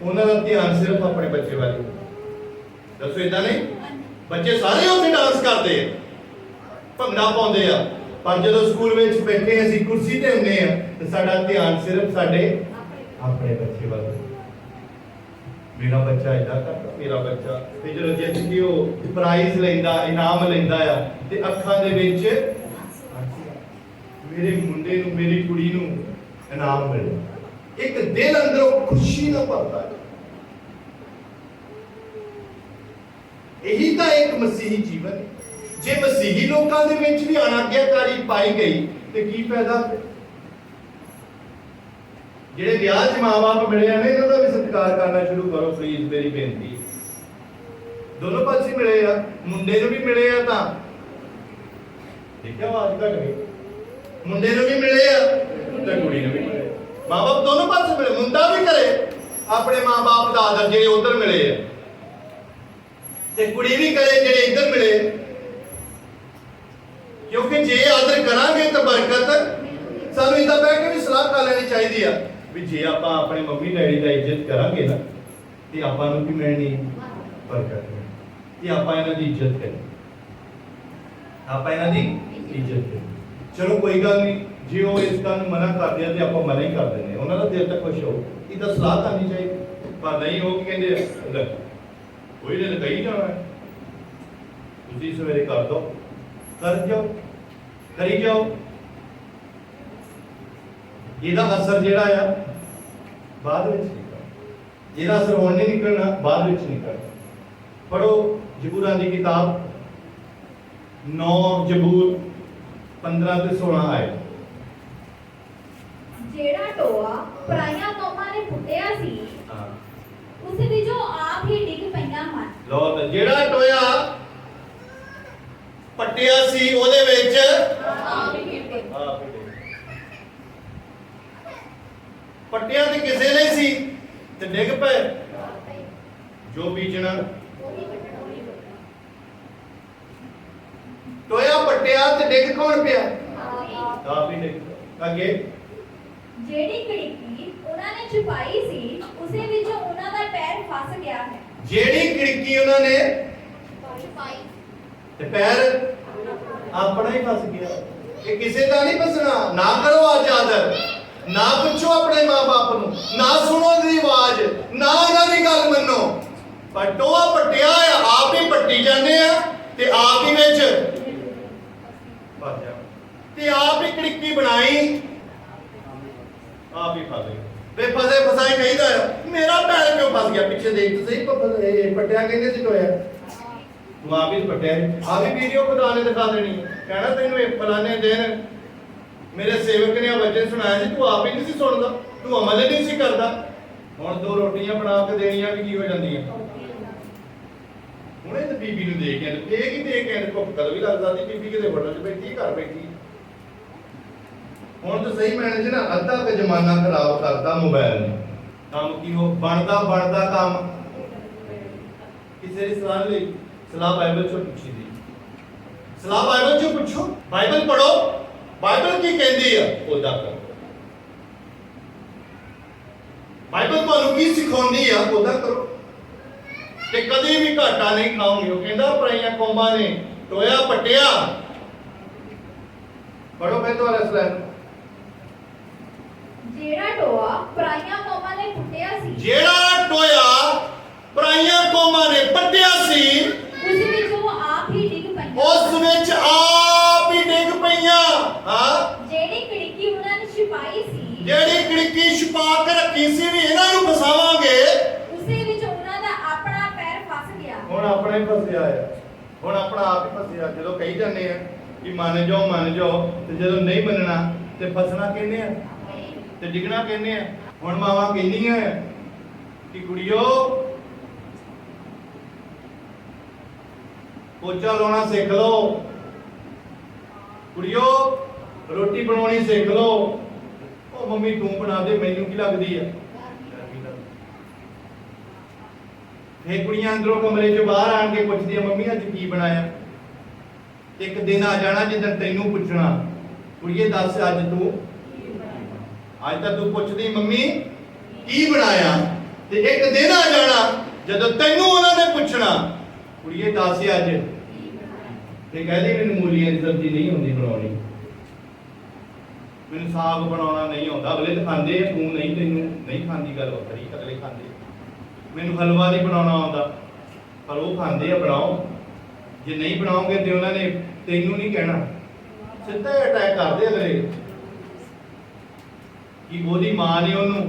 ਉਹਨਾਂ ਦਾ ਧਿਆਨ ਸਿਰਫ ਆਪਣੇ ਬੱਚੇ ਵੱਲ। ਦੱਸੋ ਏਦਾਂ ਨਹੀਂ? ਬੱਚੇ ਸਾਰੇ ਉੱਥੇ ਡਾਂਸ ਕਰਦੇ ਆ, ਭੰਗੜਾ ਪਾਉਂਦੇ ਆ, ਪਰ ਜਦੋਂ ਸਕੂਲ ਵਿੱਚ ਬੈਠੇ ਅਸੀਂ ਕੁਰਸੀ ਤੇ ਹੁੰਦੇ ਆ ਤੇ ਸਾਡਾ ਧਿਆਨ ਸਿਰਫ ਸਾਡੇ ਆਪਣੇ ਬੱਚੇ ਵੱਲ। ਮੇਰਾ ਬੱਚਾ ਏਦਾਂ ਕਰਦਾ, ਮੇਰਾ ਬੱਚਾ, ਤੇ ਜਦੋਂ ਜਿੱਤ ਕੇ ਉਹ ਪ੍ਰਾਈਜ਼ ਲੈਂਦਾ, ਇਨਾਮ ਲੈਂਦਾ ਆ, ਤੇ ਅੱਖਾਂ ਦੇ ਵਿੱਚ ਮੇਰੇ ਮੁੰਡੇ ਨੂੰ, ਮੇਰੀ ਕੁੜੀ ਨੂੰ ਇਨਾਮ ਮਿਲਿਆ, ਇੱਕ ਦਿਲ ਅੰਦਰੋਂ ਖੁਸ਼ੀ ਨਾਲ ਭਰਦਾ ਹੈ। ਇਹੀ ਤਾਂ ਇੱਕ ਮਸੀਹੀ ਜੀਵਨ ਹੈ। ਜੇ ਮਸੀਹੀ ਲੋਕਾਂ ਦੇ ਵਿੱਚ ਵੀ ਅਣਆਗਿਆਕਾਰੀ ਪਾਈ ਗਈ ਤੇ ਕੀ ਫਾਇਦਾ? ਜਿਹੜੇ ਵਿਆਹ 'ਚ ਮਾਂ-ਬਾਪ ਮਿਲੇ ਆ ਨੇ, ਇਹਨਾਂ ਦਾ ਵੀ ਸਤਿਕਾਰ ਕਰਨਾ ਸ਼ੁਰੂ ਕਰੋ ਪਲੀਜ਼, ਮੇਰੀ ਬੇਨਤੀ। ਦੋਨੋਂ ਪਾਸੇ ਮਿਲੇ ਆ, ਮੁੰਡੇ ਨੂੰ ਵੀ ਮਿਲੇ ਆ ਤਾਂ ਦੇਖਿਆ ਆਵਾਜ਼ ਘਟ ਗਈ, ਮੁੰਡੇ ਨੂੰ ਵੀ ਮਿਲੇ ਆ ਤੇ ਕੁੜੀ ਨੂੰ ਵੀ ਮਿਲੇ। ਮਾਂ-ਬਾਪ ਦੋਨੋਂ ਪਾਸੇ ਮਿਲੇ, ਮੁੰਡਾ ਵੀ ਕਰੇ ਆਪਣੇ ਮਾਂ-ਬਾਪ ਦਾ ਆਦਰ ਜਿਹੜੇ ਉਧਰ ਮਿਲੇ ਆ, ਤੇ ਕੁੜੀ ਵੀ ਕਰੇ ਜਿਹੜੇ ਇੱਧਰ ਮਿਲੇ। ਕਿਉਂਕਿ ਜੇ ਆਦਰ ਕਰਾਂਗੇ ਤਾਂ ਬਰਕਤ। ਸਾਨੂੰ ਇਹਦਾ ਬਹਿ ਕੇ ਵੀ ਸਲਾਹ ਕਰ ਲੈਣੀ ਚਾਹੀਦੀ ਆ ਵੀ ਜੇ ਆਪਾਂ ਆਪਣੇ ਮੰਮੀ ਡੈਡੀ ਦਾ ਇੱਜ਼ਤ ਕਰਾਂਗੇ ਨਾ, ਤੇ ਆਪਾਂ ਨੂੰ ਕੀ ਮਿਲਣੀ? ਬਰਕਤ। ਤੇ ਆਪਾਂ ਇਹਨਾਂ ਦੀ ਇੱਜ਼ਤ ਕਰੀਏ, ਆਪਾਂ ਇਹਨਾਂ ਦੀ ਇੱਜ਼ਤ ਕਰੀਏ। ਚਲੋ ਕੋਈ ਗੱਲ ਨਹੀਂ, ਜੇ ਉਹ ਇਸ ਗੱਲ ਨੂੰ ਮਨਾ ਕਰਦੇ ਆ ਤੇ ਆਪਾਂ ਮਨਾ ਹੀ ਕਰ ਦਿੰਦੇ ਆ, ਉਹਨਾਂ ਦਾ ਦਿਲ ਤਾਂ ਖੁਸ਼ ਹੋ, ਇਹਦਾ ਸਲਾਹ ਕਰਨੀ ਚਾਹੀਦੀ। ਪਰ ਨਹੀਂ, ਉਹ ਕੀ ਕਹਿੰਦੇ, ਕੋਈ ਨੇ ਕਹੀ ਜਾਣਾ, ਤੁਸੀਂ ਸਵੇਰੇ ਕਰ ਦੋ, ਕਰ ਜਾਓ, ਕਰੀ ਜਾਓ। ਇਹਦਾ ਅਸਰ ਜਿਹੜਾ ਆ ਬਾਅਦ ਵਿੱਚ ਨਿਕਲਣਾ, ਇਹਦਾ ਅਸਰ ਹੁਣ ਨਹੀਂ ਨਿਕਲਣਾ, ਬਾਅਦ ਵਿੱਚ ਨਿਕਲਣਾ। ਪੜੋ ਜ਼ਬੂਰਾਂ ਦੀ ਕਿਤਾਬ 9 ਜ਼ਬੂਰ 15 ਤੇ 16 ਆਏ। ਜਿਹੜਾ ਟੋਆ ਪਰਾਈਆਂ ਕੌਮਾਂ ਨੇ ਪੁੱਟਿਆ ਸੀ, ਉਸ ਵਿੱਚੋਂ ਆਪ ਹੀ ਡਿੱਗ ਪਈਆਂ ਹਨ। ਲੋ, ਜਿਹੜਾ ਟੋਇਆ ਪੱਟਿਆ ਸੀ ਉਹਦੇ ਵਿੱਚ ਆਪ ਹੀ ਡਿੱਗ ਪਏ। ਪੱਟਿਆ ਤੇ ਕਿਸੇ ਲਈ ਸੀ ਤੇ ਡਿੱਗ ਪਏ। ਜੋ ਬੀਜਣਾ ਟੋਇਆ ਪੱਟਿਆ ਤੇ ਡਿੱਗ ਕੌਣ ਪਿਆ? ਆਪ ਹੀ ਡਿੱਗ। ਅੱਗੇ ਜਿਹੜੀ ਖਿੜਕੀ ਉਹਨਾਂ ਨੇ ਛੁਪਾਈ ਸੀ ਉਸੇ ਵਿੱਚ ਉਹਨਾਂ ਦਾ ਪੈਰ ਫਸ ਗਿਆ ਹੈ। ਜਿਹੜੀ ਖਿੜਕੀ ਉਹਨਾਂ ਨੇ ਤੇ ਪੈਰ ਆਪਣਾ ਹੀ ਫਸ ਗਿਆ। ਇਹ ਕਿਸੇ ਦਾ ਨਹੀਂ ਫਸਣਾ। ਨਾ ਕਰੋ ਅੱਜ ਆਦਰ, ਨਾ ਪੁੱਛੋ ਆਪਣੇ ਮਾਂ-ਬਾਪ ਨੂੰ, ਨਾ ਸੁਣੋ ਉਹਦੀ ਆਵਾਜ਼, ਨਾ ਉਹਨਾਂ ਦੀ ਗੱਲ ਮੰਨੋ। ਪਰ ਟੋਆ ਪੱਟਿਆ ਆ, ਆਪ ਹੀ ਪੱਟੀ ਜਾਂਦੇ ਆ ਤੇ ਆਪ ਹੀ ਵਿੱਚ ਫਸ ਜਾ ਤੇ ਆਪ ਹੀ ਖਿੜਕੀ ਬਣਾਈ, ਆਪ ਹੀ ਫਸ ਗਏ। ਤੇ ਫਸੇ ਫਸਾਏ ਕਹੀਦਾ ਆ ਮੇਰਾ ਪੈਰ ਕਿਉਂ ਫਸ ਗਿਆ? ਪਿੱਛੇ ਦੇਖ ਤੁਸੀਂ ਪੱਟਿਆ ਕਹਿੰਦੇ ਸੀ ਟੋਇਆ, ਤੂੰ ਆਪ ਹੀ ਪੱਟਿਆ। ਆ ਵੀ ਵੀਡੀਓ ਖੁਦਾ ਨੇ ਦਿਖਾ ਦੇਣੀ, ਕਹਿਣਾ ਤੈਨੂੰ ਇੱਕ ਫਲਾਣੇ ਦਿਨ ਮੇਰੇ ਸੇਵਕ ਨੇ ਆ ਵਚਨ ਸੁਣਾਇਆ ਸੀ, ਤੂੰ ਆਪ ਹੀ ਨਹੀਂ ਸੀ ਸੁਣਦਾ, ਤੂੰ ਅਮਲ ਹੀ ਨਹੀਂ ਸੀ ਕਰਦਾ। ਹੁਣ 2 ਰੋਟੀਆਂ ਬਣਾ ਕੇ ਦੇਣੀਆਂ ਵੀ ਕੀ ਹੋ ਜਾਂਦੀਆਂ? ਹੁਣੇ ਤੇ ਬੀਬੀ ਨੂੰ ਦੇਖ ਕੇ ਇਹ ਕੀ ਦੇਖ ਕੇ ਭੁੱਖ ਕਦ ਵੀ ਲੱਗ ਜਾਂਦੀ। ਬੀਬੀ ਕਿਤੇ ਹੋਟਲ 'ਚ ਬੈਠੀ, ਘਰ ਬੈਠੀ। ਹੁਣ ਤਾਂ ਸਹੀ ਮੈਨੇ ਚ ਨਾ ਅੱਧਾ ਕ ਜ਼ਮਾਨਾ ਖਰਾਬ ਕਰਤਾ ਮੋਬਾਈਲ ਨੇ। ਕੰਮ ਕੀ ਹੋ ਬਣਦਾ ਕੰਮ ਕਿਸੇ ਦੀ ਸਲਾਹ ਲਈ ਸਲਾਹ ਬਾਈਬਲ ਚੋਂ ਪੁੱਛੀ ਦੀ। ਸਲਾਹ ਬਾਈਬਲ ਚੋਂ ਪੁੱਛੋ, ਬਾਈਬਲ ਪੜੋ, ਬਾਈਬਲ ਕੀ ਕਹਿੰਦੀ ਆ ਉਹਦਾ ਕਰੋ। ਬਾਈਬਲ ਤੁਹਾਨੂੰ ਕੀ ਸਿਖਾਉਂਦੀ ਆ ਉਹਦਾ ਕਰੋ ਤੇ ਕਦੇ ਵੀ ਘਾਟਾ ਨਹੀਂ ਖਾਓਗੇ। ਉਹ ਕਹਿੰਦਾ ਪਰਾਈਆਂ ਕੌਮਾਂ ਨੇ ਟੋਇਆ ਪੱਟਿਆ। ਪੜੋ ਮੈਂ ਤੁਹਾਡਾ ਸਲਾਹ। ਜਿਹੜਾ ਟੋਆ ਪਰਾਈਆਂ ਕੌਮਾਂ ਨੇ ਪੁੱਟਿਆ ਸੀ, ਜਿਹੜਾ ਟੋਇਆ ਪਰਾਈਆਂ ਕੌਮਾਂ ਨੇ ਪੱਟਿਆ ਸੀ, ਉਸ ਵਿੱਚ ਉਹ ਆਪ ਹੀ ਡਿੱਗ ਪਈਆਂ। ਉਸ ਵਿੱਚ ਆਪ ਹੀ ਡਿੱਗ ਪਈਆਂ। ਹਾਂ, ਜਿਹੜੀ ਖਿੜਕੀ ਉਹਨਾਂ ਨੇ ਛੁਪਾਈ ਸੀ, ਜਿਹੜੀ ਖਿੜਕੀ ਛੁਪਾ ਕੇ ਰੱਖੀ ਸੀ ਵੀ ਇਹਨਾਂ ਨੂੰ ਫਸਾਵਾਂਗੇ, ਉਸੇ ਵਿੱਚ ਉਹਨਾਂ ਦਾ ਆਪਣਾ ਪੈਰ ਫਸ ਗਿਆ। ਹੁਣ ਆਪਣਾ ਹੀ ਫਸਿਆ ਆ। ਹੁਣ ਆਪਣਾ ਆਪ ਹੀ ਫਸਿਆ। ਜਦੋਂ ਕਹੀ ਜਾਂਦੇ ਆ ਕਿ ਮੰਨ ਜਾਓ ਤੇ ਜਦੋਂ ਨਹੀਂ ਮੰਨਣਾ ਤੇ ਫਸਣਾ ਕਹਿੰਦੇ ਆ ਤੇ ਡਿੱਗਣਾ ਕਹਿੰਦੇ ਆ। ਹੁਣ ਮਾਵਾਂ ਕਹਿੰਦੀਆਂ ਕਿ ਕੁੜੀਓ ਪੋਚਾ ਲਾਉਣਾ ਸਿੱਖ ਲਓ, ਕੁੜੀਓ ਰੋਟੀ ਬਣਾਉਣੀ ਸਿੱਖ ਲਓ। ਉਹ ਮੰਮੀ ਤੂੰ ਬਣਾ ਦੇ, ਮੈਨੂੰ ਕੀ ਲੱਗਦੀ ਆ? ਫੇਰ ਕੁੜੀਆਂ ਅੰਦਰੋਂ ਕਮਰੇ 'ਚੋਂ ਬਾਹਰ ਆਣ ਕੇ ਪੁੱਛਦੀਆਂ ਮੰਮੀ ਅੱਜ ਕੀ ਬਣਾਇਆ? ਇੱਕ ਦਿਨ ਆ ਜਾਣਾ ਜਦੋਂ ਤੈਨੂੰ ਪੁੱਛਣਾ ਕੁੜੀਏ ਦੱਸ ਅੱਜ ਤੂੰ, ਅੱਜ ਤਾਂ ਤੂੰ ਪੁੱਛਦੀ ਮੰਮੀ ਕੀ ਬਣਾਇਆ, ਤੇ ਇੱਕ ਦਿਨ ਆ ਜਾਣਾ ਜਦੋਂ ਤੈਨੂੰ ਉਹਨਾਂ ਨੇ ਪੁੱਛਣਾ ਕੁੜੀਏ ਦੱਸ ਅੱਜ, ਤੇ ਕਹਿੰਦੀ ਮੈਨੂੰ ਮੂਲੀਆਂ ਦੀ ਸਬਜ਼ੀ ਨਹੀਂ ਆਉਂਦੀ ਬਣਾਉਣੀ, ਮੈਨੂੰ ਸਾਗ ਬਣਾਉਣਾ ਨਹੀਂ ਆਉਂਦਾ। ਅਗਲੇ ਤਾਂ ਖਾਂਦੇ ਆ, ਤੂੰ ਨਹੀਂ, ਤੈਨੂੰ ਨਹੀਂ ਖਾਂਦੀ ਗੱਲ ਵੱਖਰੀ, ਅਗਲੇ ਖਾਂਦੇ। ਮੈਨੂੰ ਹਲਵਾ ਨਹੀਂ ਬਣਾਉਣਾ ਆਉਂਦਾ, ਪਰ ਉਹ ਖਾਂਦੇ ਆ, ਬਣਾਓ। ਜੇ ਨਹੀਂ ਬਣਾਓਗੇ ਤੇ ਉਹਨਾਂ ਨੇ ਤੈਨੂੰ ਨਹੀਂ ਕਹਿਣਾ, ਸਿੱਧਾ ਅਟੈਕ ਕਰਦੇ ਅਗਲੇ ਕਿ ਉਹਦੀ ਮਾਂ ਨੇ ਉਹਨੂੰ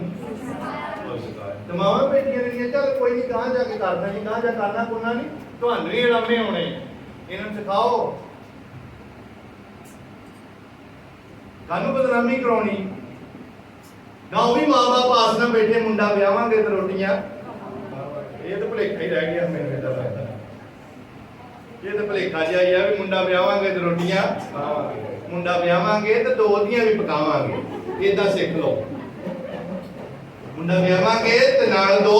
ਤੇ ਮਾਵਾਂ ਬੇਟੀਆਂ ਨੇ ਚੱਲ ਕੋਈ ਨਹੀਂ ਕਹਾਂ ਜਾ ਕੇ ਕਰਦਾ ਜੀ, ਕਹਾਂ ਜਾ ਕਰਨਾ ਕੋਨਾ ਨਹੀਂ, ਤੁਹਾਨੂੰ ਹੀ ਲੰਮੇ ਆਉਣੇ, ਇਹਨਾਂ ਨੂੰ ਸਿਖਾਓ। ਕਾਨੂੰ ਬਦਨਾਮੀ ਕਰਾਉਣੀ ਨਾ, ਉਹ ਵੀ ਮਾਂ-ਬਾਪ ਆਸ ਨਾਲ ਬੈਠੇ ਮੁੰਡਾ ਵਿਆਹਾਂਗੇ ਤੇ ਰੋਟੀਆਂ, ਇਹ ਤਾਂ ਭੁਲੇਖਾ ਹੀ ਰਹਿ ਗਿਆ ਮੈਨੂੰ ਇਹਦਾ ਲੱਗਦਾ। ਇਹ ਤਾਂ ਭੁਲੇਖਾ ਜਿਹਾ ਹੀ ਆ ਵੀ ਮੁੰਡਾ ਵਿਆਹਾਂਗੇ ਤੇ ਰੋਟੀਆਂ ਖਾਵਾਂਗੇ, ਮੁੰਡਾ ਵਿਆਹਾਂਗੇ ਤੇ 2 ਦੀਆਂ ਵੀ ਪਕਾਵਾਂਗੇ। ਇਦਾਂ ਸਿੱਖ ਲਓ, ਮੁੰਡਾ ਵਿਆਹਾਂਗੇ ਤੇ ਨਾਲ 2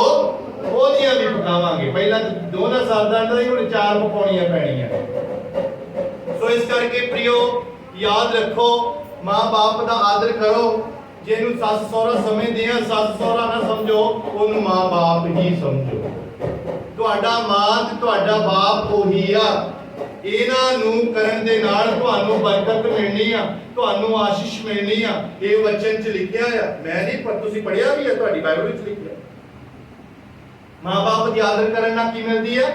ਉਹਦੀਆਂ ਵੀ ਪਕਾਵਾਂਗੇ। ਪਹਿਲਾਂ ਤਾਂ 2 ਦਾ ਸਰਦਾ ਹੁੰਦਾ ਸੀ, ਹੁਣ 4 ਪਕਾਉਣੀਆਂ ਪੈਣੀਆਂ। ਸੋ ਇਸ ਕਰਕੇ ਪ੍ਰਿਓ ਯਾਦ ਰੱਖੋ, ਮਾਂ-ਬਾਪ ਦਾ ਆਦਰ ਕਰੋ। ਜਿਹਨੂੰ ਸੱਸ ਸਹੁਰਾ ਸਮਝਦੇ ਆ, ਸੱਸ ਸਹੁਰਾ ਨਾ ਸਮਝੋ, ਉਹਨੂੰ ਮਾਂ-ਬਾਪ ਹੀ ਸਮਝੋ। ਤੁਹਾਡਾ ਮਾਂ ਤੇ ਤੁਹਾਡਾ ਬਾਪ ਉਹੀ ਆ। ਇਹਨਾਂ ਨੂੰ ਕਰਨ ਦੇ ਨਾਲ ਤੁਹਾਨੂੰ ਬਰਕਤ ਮਿਲਣੀ ਆ, ਤੁਹਾਨੂੰ ਆਸ਼ੀਸ਼ ਮਿਲਣੀ ਆ। ਇਹ ਵਚਨ 'ਚ ਲਿਖਿਆ ਆ, ਮੈਂ ਨਹੀਂ, ਪਰ ਤੁਸੀਂ ਪੜ੍ਹਿਆ ਵੀ ਆ, ਤੁਹਾਡੀ ਬਾਈਬਲ ਵਿੱਚ ਲਿਖਿਆ। ਮਾਂ-ਬਾਪ ਦੀ ਆਦਰ ਕਰਨ ਨਾਲ ਕੀ ਮਿਲਦੀ ਆ?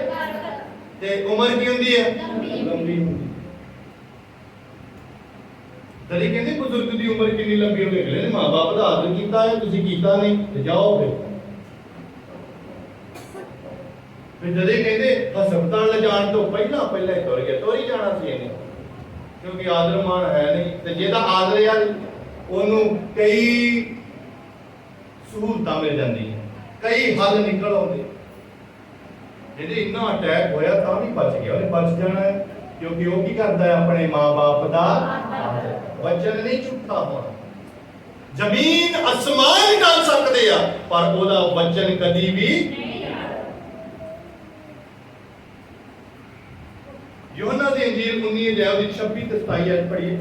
ਤੇ ਉਮਰ ਕੀ ਹੁੰਦੀ ਹੈ? ਲੰਬੀ ਹੁੰਦੀ। ਤਦੇ ਕਹਿੰਦੇ ਬਜ਼ੁਰਗ ਦੀ ਉਮਰ ਕਿੰਨੀ ਲੰਬੀ ਹੋਵੇ? ਅਗਲੇ ਨੇ ਮਾਂ-ਬਾਪ ਦਾ ਆਦਰ ਕੀਤਾ ਹੈ, ਤੁਸੀਂ ਕੀਤਾ ਨਹੀਂ ਤੇ ਜਾਓ ਫਿਰ ਜਦੇ ਕਹਿੰਦੇ ਹਸਪਤਾਲ ਲਿਜਾਣ ਤੋਂ ਪਹਿਲਾਂ ਹੀ ਤੁਰ ਗਿਆ, ਤੁਰ ਹੀ ਜਾਣਾ ਸੀ ਇਹਨੇ, ਕਿਉਂਕਿ ਆਦਰ ਮਾਣ ਹੈ ਨਹੀਂ। ਤੇ ਜਿਹਦਾ ਆਦਰ ਯਾਰ ਉਹਨੂੰ ਕਈ ਸਹੂਲਤਾਂ ਮਿਲ ਜਾਂਦੀਆਂ, ਕਈ ਹੱਲ ਨਿਕਲ ਆਉਂਦੇ। ਜਿਹਦੇ ਇੰਨਾ ਅਟੈਕ ਹੋਇਆ ਤਾਂ ਵੀ ਬਚ ਗਿਆ, ਉਹਨੇ ਬਚ ਜਾਣਾ ਹੈ, ਕਿਉਂਕਿ ਉਹ ਕੀ ਕਰਦਾ ਹੈ? ਆਪਣੇ ਮਾਂ-ਬਾਪ ਦਾ ਵਚਨ ਨਹੀਂ ਝੂਠਾ ਹੋਣਾ। ਜ਼ਮੀਨ ਅਸਮਾਨ ਟਲ ਸਕਦੇ ਆ, ਪਰ ਉਹਦਾ ਵਚਨ ਕਦੀ ਵੀ ਦੀ ਇੰਜੀਲ 19 ਅਧਿਆਇ ਦੀ 26 ਤੇ 27 ਐਤ ਪੜ੍ਹੀਏ।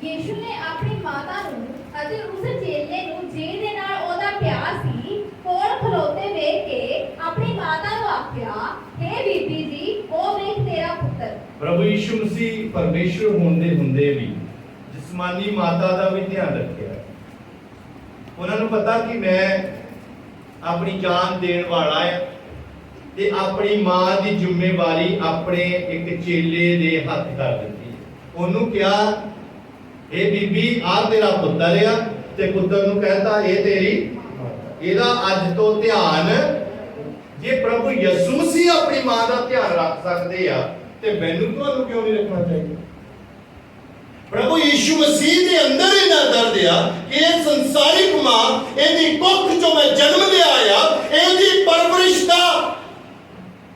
ਯੀਸ਼ੂ ਨੇ ਆਪਣੀ ਮਾਤਾ ਨੂੰ ਅਤੇ ਉਸ ਚੇਲੇ ਨੂੰ ਜਿਹਦੇ ਨਾਲ ਉਹਦਾ ਪਿਆਰ ਸੀ ਕੋਲ ਖਲੋਤੇ ਵੇਖ ਕੇ ਆਪਣੀ ਮਾਤਾ ਨੂੰ ਆਖਿਆ, "ਹੇ ਬੀਬੀ ਜੀ, ਉਹ ਵੇਖ ਤੇਰਾ ਪੁੱਤਰ।" ਪ੍ਰਭੂ ਯਿਸੂ ਮਸੀਹ ਪਰਮੇਸ਼ਰ ਹੋਣ ਦੇ ਹੁੰਦੇ ਵੀ ਜਿਸਮਾਨੀ ਮਾਤਾ ਦਾ ਵੀ ਧਿਆਨ ਰੱਖਿਆ। ਉਹਨਾਂ ਨੂੰ ਪਤਾ ਕਿ ਮੈਂ ਆਪਣੀ ਜਾਨ ਦੇਣ ਵਾਲਾ ਹਾਂ ਤੇ ਆਪਣੀ ਮਾਂ ਦੀ ਜ਼ਿੰਮੇਵਾਰੀ ਆਪਣੇ ਇੱਕ ਚੇਲੇ ਦੇ ਹੱਥ ਕਰ ਦਿੱਤੀ। ਉਹਨੂੰ ਕਿਹਾ, ਇਹ ਬੀਬੀ ਆ ਤੇਰਾ ਪੁੱਤਰ ਆ, ਤੇ ਪੁੱਤਰ ਨੂੰ ਕਹਿੰਦਾ ਇਹ ਤੇਰੀ ਮਾਤਾ। ਇਹਦਾ ਅੱਜ ਤੋਂ ਧਿਆਨ, ਜੇ ਪ੍ਰਭੂ ਯਿਸੂ ਸੀ ਆਪਣੀ ਮਾਂ ਦਾ ਧਿਆਨ ਰੱਖ ਸਕਦੇ ਆ ਤੇ ਮੈਨੂੰ ਤੁਹਾਨੂੰ ਕਿਉਂ ਨਹੀਂ ਰੱਖਣਾ ਚਾਹੀਦਾ? ਪ੍ਰਭੂ ਯਿਸੂ ਮਸੀਹ ਦੇ ਅੰਦਰ ਇਹਨਾਂ ਦਰਦ ਆ ਕਿ ਇਹ ਸੰਸਾਰਿਕ ਮਾਂ, ਇਹਦੀ ਕੁੱਖ ਚੋਂ ਮੈਂ ਜਨਮ ਲਿਆ ਆ, ਇਹਦੀ ਪਰਵਰਿਸ਼ ਦਾ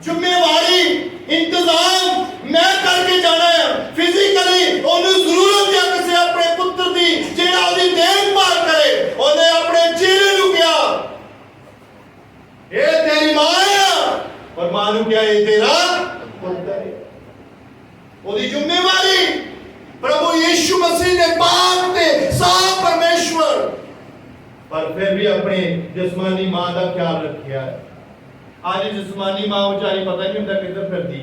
ਜ਼ਿੰਮੇਵਾਰੀ ਇੰਤਜ਼ਾਮ ਮੈਂ ਕਰਕੇ ਜਾਣਾ ਆ। ਫਿਜ਼ੀਕਲੀ ਉਹਨੂੰ ਜ਼ਰੂਰਤ ਹੈ ਕਿਸੇ ਆਪਣੇ ਪੁੱਤਰ ਦੀ ਜਿਹੜਾ ਉਹਦੀ ਦੇਖਭਾਲ ਕਰੇ। ਉਹਨੇ ਆਪਣੇ ਚੇਲੇ ਨੂੰ ਕਿਹਾ, ਇਹ ਤੇਰੀ ਮਾਂ ਆ, ਪਰ ਮਾਂ ਨੂੰ ਕਿਹਾ ਇਹ ਤੇਰਾ ਪੁੱਤਰ ਹੈ। ਉਹਦੀ ਜ਼ਿੰਮੇਵਾਰੀ ਪ੍ਰਭੂ ਯਿਸੂ ਮਸੀਹ ਨੇ ਪਾਕ ਤੇ ਸਾਫ ਪਰਮੇਸ਼ਵਰ, ਪਰ ਫਿਰ ਵੀ ਆਪਣੇ ਜਿਸਮਾਨੀ ਮਾਂ ਦਾ ਖਿਆਲ ਰੱਖਿਆ ਹੈ। ਅੱਜ ਜਿਸਮਾਨੀ ਮਾਂ ਵਿਚਾਰੀ ਪਤਾ ਨਹੀਂ ਹੁੰਦਾ ਕਿੱਧਰ ਫਿਰਦੀ।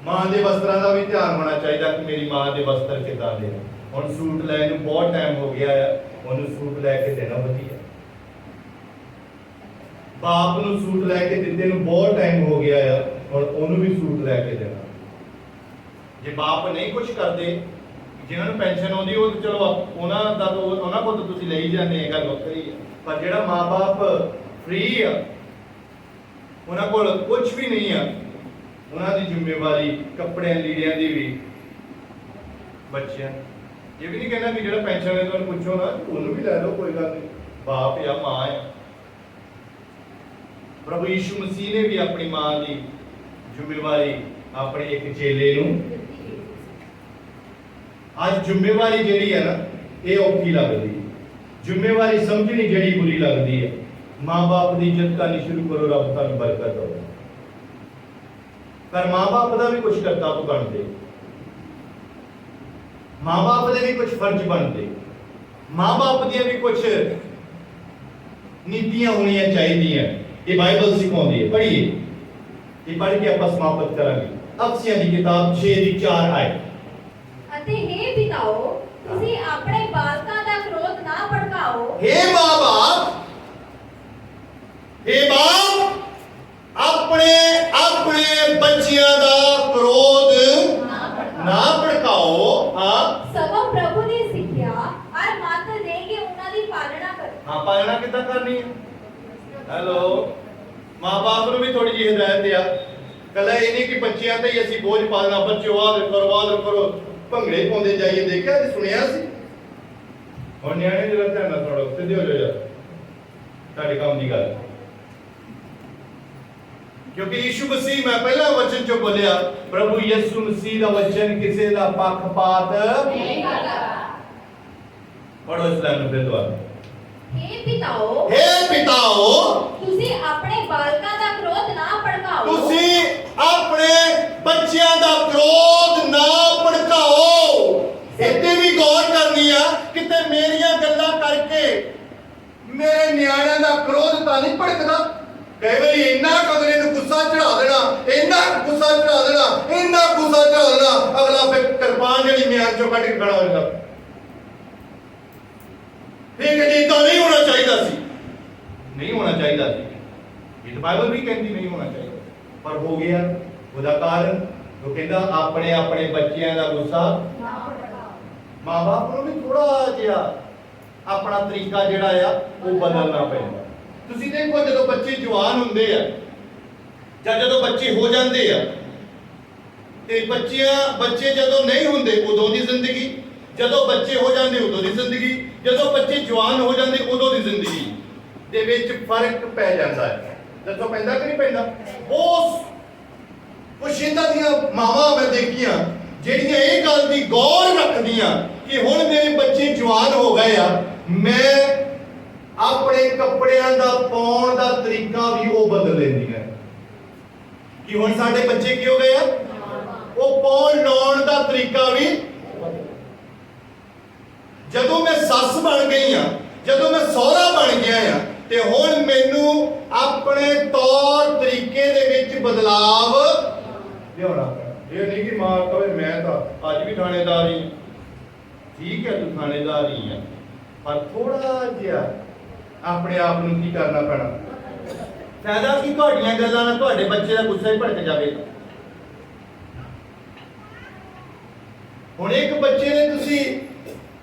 ਮਾਂ ਦੇ ਵਸਤਰਾਂ ਦਾ ਵੀ ਧਿਆਨ ਹੋਣਾ ਚਾਹੀਦਾ ਕਿ ਮੇਰੀ ਮਾਂ ਦੇ ਵਸਤਰ ਕਿੱਦਾਂ ਦੇ ਨੇ। ਹੁਣ ਸੂਟ ਲੈਣ ਨੂੰ ਬਹੁਤ ਟਾਈਮ ਹੋ ਗਿਆ ਆ, ਉਹਨੂੰ ਸੂਟ ਲੈ ਕੇ ਦੇਣਾ ਵਧੀਆ। ਬਾਪ ਨੂੰ ਸੂਟ ਲੈ ਕੇ ਦਿੱਤੇ ਨੂੰ ਬਹੁਤ ਟਾਈਮ ਹੋ ਗਿਆ ਆ, ਹੁਣ ਉਹਨੂੰ ਵੀ ਸੂਟ ਲੈ ਕੇ ਦੇਣਾ। ਜੇ ਬਾਪ ਨਹੀਂ ਕੁਝ ਕਰਦੇ, ਜਿਨ੍ਹਾਂ ਨੂੰ ਪੈਨਸ਼ਨ ਆਉਂਦੀ ਉਹ ਤਾਂ ਚਲੋ ਉਹਨਾਂ ਦਾ ਤਾਂ ਉਹਨਾਂ ਕੋਲ ਤਾਂ ਤੁਸੀਂ ਲਈ ਜਾਂਦੇ, ਇਹ ਗੱਲ ਵੱਖਰੀ ਹੈ। ਪਰ ਜਿਹੜਾ ਮਾਂ-ਬਾਪ ਫ੍ਰੀ ਆ, ਉਹਨਾਂ ਕੋਲ ਕੁਝ ਵੀ ਨਹੀਂ ਆ, ਉਹਨਾਂ ਦੀ ਜ਼ਿੰਮੇਵਾਰੀ ਕੱਪੜਿਆਂ ਲੀੜਿਆਂ ਦੀ ਵੀ ਬੱਚਿਆਂ। ਇਹ ਵੀ ਨਹੀਂ ਕਹਿੰਦਾ ਕਿ ਜਿਹੜਾ ਪੈਨਸ਼ਨ ਲੈਂਦਾ ਉਹਨੂੰ ਪੁੱਛੋ ਨਾ, ਉਹਨੂੰ ਵੀ ਲੈ ਲਓ, ਕੋਈ ਗੱਲ ਨਹੀਂ, ਬਾਪ ਆ ਮਾਂ ਆ। ਪ੍ਰਭੂ ਯਿਸੂ ਮਸੀਹ ਨੇ ਵੀ ਆਪਣੀ ਮਾਂ ਦੀ ਜ਼ਿੰਮੇਵਾਰੀ ਆਪਣੇ ਇੱਕ ਚੇਲੇ ਨੂੰ। ਅੱਜ ਜ਼ਿੰਮੇਵਾਰੀ ਜਿਹੜੀ ਹੈ ਨਾ, ਇਹ ਔਖੀ ਲੱਗਦੀ ਹੈ। ਜ਼ਿੰਮੇਵਾਰੀ ਸਮਝਣੀ ਜਿਹੜੀ ਬੁਰੀ ਲੱਗਦੀ ਹੈ। ਮਾਂ-ਬਾਪ ਦੀ ਇੱਜ਼ਤ ਕਰਨੀ ਸ਼ੁਰੂ ਕਰੋ, ਰੱਬ ਤੁਹਾਨੂੰ ਬਰਕਤ ਦੇਵੇ। ਪਰ ਮਾਂ-ਬਾਪ ਦਾ ਵੀ ਕੁਝ ਕਰਤੱਵ ਬਣਦੇ, ਮਾਂ-ਬਾਪ ਦੇ ਵੀ ਕੁਝ ਫਰਜ਼ ਬਣਦੇ, ਮਾਂ-ਬਾਪ ਦੀਆਂ ਵੀ ਕੁਝ ਨੀਤੀਆਂ ਹੋਣੀਆਂ ਚਾਹੀਦੀਆਂ। ਇਹ ਬਾਈਬਲ ਸਿਖਾਉਂਦੀ ਹੈ। ਪੜ੍ਹੀਏ, ਇਹ ਪੜ੍ਹ ਕੇ ਆਪਾਂ ਸਮਾਪਤ ਕਰਾਂਗੇ। ਅਫਸੀਆਂ ਦੀ ਕਿਤਾਬ 6 ਦੀ 4 ਆਇਤ। ਅਤੇ ਹੇ ਪਿਤਾਓ, ਤੁਸੀਂ ਆਪਣੇ ਬਾਲਕਾਂ ਦਾ ਕ੍ਰੋਧ ਨਾ ਭੜਕਾਓ। हे ਮਾਂ-ਬਾਪ, हे ਬਾਪ, ਆਪਣੇ ਬੱਚਿਆਂ ਦਾ ਕ੍ਰੋਧ ਨਾ ਭੜਕਾਓ। ਹਾਂ, ਸਗੋਂ ਪ੍ਰਭੂ ਦੀ ਸਿੱਖਿਆ ਔਰ ਮੱਤ ਦੇ ਕੇ ਉਹਨਾਂ ਦੀ ਪਾਲਣਾ ਕਰੋ। ਹਾਂ, ਪਾਲਣਾ ਕਿੱਦਾਂ ਕਰਨੀ ਹੈ? ਹੈਲੋ, ਮਾਂ-ਬਾਪ ਨੂੰ ਵੀ ਥੋੜੀ ਜਿਹੀ ਹਦਾਇਤ ਆ। ਕੱਲਾ ਇਹ ਨਹੀਂ ਕਿ ਬੱਚਿਆਂ ਤੇ ਹੀ ਅਸੀਂ ਬੋਝ ਪਾਲਣਾ, ਬੱਚਿਓ ਆਦਰ ਕਰੋ, ਭੰਗੜੇ ਪਾਉਂਦੇ ਜਾਈਏ। ਦੇਖਿਆ ਤੇ ਸੁਣਿਆ ਸੀ। ਹੁਣ ਨਿਆਣੇ ਜਿਹੜਾ ਧਿਆਨ ਨਾਲ ਥੋੜਾ ਸਿੱਧੇ ਹੋ ਜਾਓ ਯਾਰ, ਤੁਹਾਡੇ ਕੰਮ ਦੀ ਗੱਲ। ਕਿਉਂਕਿ ਯਿਸੂ ਮਸੀਹ, ਮੈਂ ਪਹਿਲਾਂ ਵਚਨ ਚੋਂ ਬੋਲਿਆ, ਪ੍ਰਭੂ ਯਿਸੂ ਮਸੀਹ ਦਾ ਵਚਨ ਕਿਸੇ ਦਾ ਪੱਖਪਾਤ ਨਹੀਂ ਕਰਦਾ। ਪੜੋ ਇਸ ਲਾਈਨ ਨੂੰ ਫਿਰ ਦੁਬਾਰਾ। ਹੇ ਪਿਤਾਓ, हे ਪਿਤਾਓ, ਤੁਸੀਂ ਆਪਣੇ ਬਾਲਕਾਂ ਦਾ ਕ੍ਰੋਧ ਨਾ ਭੜਕਾਓ। ਤੁਸੀਂ ਆਪਣੇ ਬੱਚਿਆਂ ਦਾ ਕ੍ਰੋਧ ਨਾ ਭੜਕਾਓ। ਇੱਥੇ ਵੀ ਗੌਰ ਕਰਨੀ ਆ, ਕਿਤੇ ਮੇਰੀਆਂ ਗੱਲਾਂ ਕਰਕੇ ਮੇਰੇ ਨਿਆਣਿਆਂ ਦਾ ਕ੍ਰੋਧ ਤਾਂ ਨਹੀਂ ਭੜਕਦਾ। ਕਈ ਵਾਰੀ ਇੰਨਾ ਕਦਰੇ ਨੂੰ ਗੁੱਸਾ ਚੜਾ ਦੇਣਾ, ਅਗਲਾ ਫਿਰ ਕਿਰਪਾਨ ਜਿਹੜੀ ਮਿਆਨ ਚੋਂ ਕੱਢ ਕੇ ਖੜਾ ਹੋ ਜਾਂਦਾ। ਇਹ ਕਹਿੰਦੀ ਤਾਂ ਨਹੀਂ ਹੋਣਾ ਚਾਹੀਦਾ ਸੀ, ਨਹੀਂ ਹੋਣਾ ਚਾਹੀਦਾ ਸੀ। ਇਹ ਤਾਂ ਬਾਈਬਲ ਵੀ ਕਹਿੰਦੀ ਨਹੀਂ ਹੋਣਾ ਚਾਹੀਦਾ, ਪਰ ਹੋ ਗਿਆ। ਉਹਦਾ ਕਾਰਨ ਉਹ ਕਹਿੰਦਾ ਆਪਣੇ ਬੱਚਿਆਂ ਦਾ ਗੁੱਸਾ ਨਾ ਭੜਕਾਓ। ਮਾਂ-ਬਾਪ ਨੂੰ ਵੀ ਥੋੜਾ ਜਿਹਾ ਆਪਣਾ ਤਰੀਕਾ ਜਿਹੜਾ ਆ ਉਹ ਬਦਲਣਾ ਪੈਂਦਾ। ਤੁਸੀਂ ਦੇਖੋ, ਜਦੋਂ ਬੱਚੇ ਜਵਾਨ ਹੁੰਦੇ ਆ ਜਾਂ ਜਦੋਂ ਬੱਚੇ ਹੋ ਜਾਂਦੇ ਆ, ਤੇ ਬੱਚੇ ਜਦੋਂ ਨਹੀਂ ਹੁੰਦੇ ਉਦੋਂ ਦੀ ਜ਼ਿੰਦਗੀ, ਜਦੋਂ ਬੱਚੇ ਹੋ ਜਾਂਦੇ ਉਦੋਂ ਦੀ ਜ਼ਿੰਦਗੀ, ਜਦੋਂ ਬੱਚੇ ਜਵਾਨ ਹੋ ਜਾਂਦੇ ਉਦੋਂ ਦੀ ਜ਼ਿੰਦਗੀ ਦੇ ਵਿੱਚ ਫਰਕ ਪੈ ਜਾਂਦਾ ਹੈ। ਦੱਸੋ ਪੈਂਦਾ ਕਿ ਨਹੀਂ ਪੈਂਦਾ? ਬਹੁਤ ਕੁਛ ਇਹਨਾਂ ਦੀਆਂ ਮਾਵਾਂ ਮੈਂ ਦੇਖੀਆਂ ਜਿਹੜੀਆਂ ਇਹ ਗੱਲ ਦੀ ਗੌਰ ਰੱਖਦੀਆਂ ਕਿ ਹੁਣ ਮੇਰੇ ਬੱਚੇ ਜਵਾਨ ਹੋ ਗਏ ਆ, ਮੈਂ ਆਪਣੇ ਕੱਪੜਿਆਂ ਦਾ ਪਾਉਣ ਦਾ ਤਰੀਕਾ ਵੀ ਉਹ ਬਦਲ ਲੈਂਦੀਆਂ। ਕਿ ਹੁਣ ਸਾਡੇ ਬੱਚੇ ਕੀ ਹੋ ਗਏ ਆ, ਉਹ ਪਾਉਣ ਲਾਉਣ ਦਾ ਤਰੀਕਾ ਵੀ। ਜਦੋਂ ਮੈਂ ਸੱਸ ਬਣ ਗਈ ਆ, ਜਦੋਂ ਮੈਂ ਸਹੁਰਾ ਬਣ ਗਿਆ ਆ, ਤੇ ਹੁਣ ਮੈਨੂੰ ਆਪਣੇ ਤੌਰ ਤਰੀਕੇ ਦੇ ਵਿੱਚ ਬਦਲਾਵ ਲਿਆਉਣਾ ਪੈਣਾ। ਇਹ ਨਹੀਂ ਕਿ ਮਾਂ ਕਹੇ ਮੈਂ ਤਾਂ ਅੱਜ ਵੀ ਥਾਣੇਦਾਰ ਹੀ। ਠੀਕ ਹੈ ਤੂੰ ਥਾਣੇਦਾਰ ਹੀ ਆ, ਪਰ ਥੋੜਾ ਜਿਹਾ ਆਪਣੇ ਆਪ ਨੂੰ ਕੀ ਕਰਨਾ ਪੈਣਾ। ਫਾਇਦਾ ਕੀ ਤੁਹਾਡੀਆਂ ਗੱਲਾਂ ਨਾਲ ਤੁਹਾਡੇ ਬੱਚੇ ਦਾ ਗੁੱਸਾ ਹੀ ਭੜਕ ਜਾਵੇ। ਹੁਣ ਇੱਕ ਬੱਚੇ ਨੇ ਤੁਸੀਂ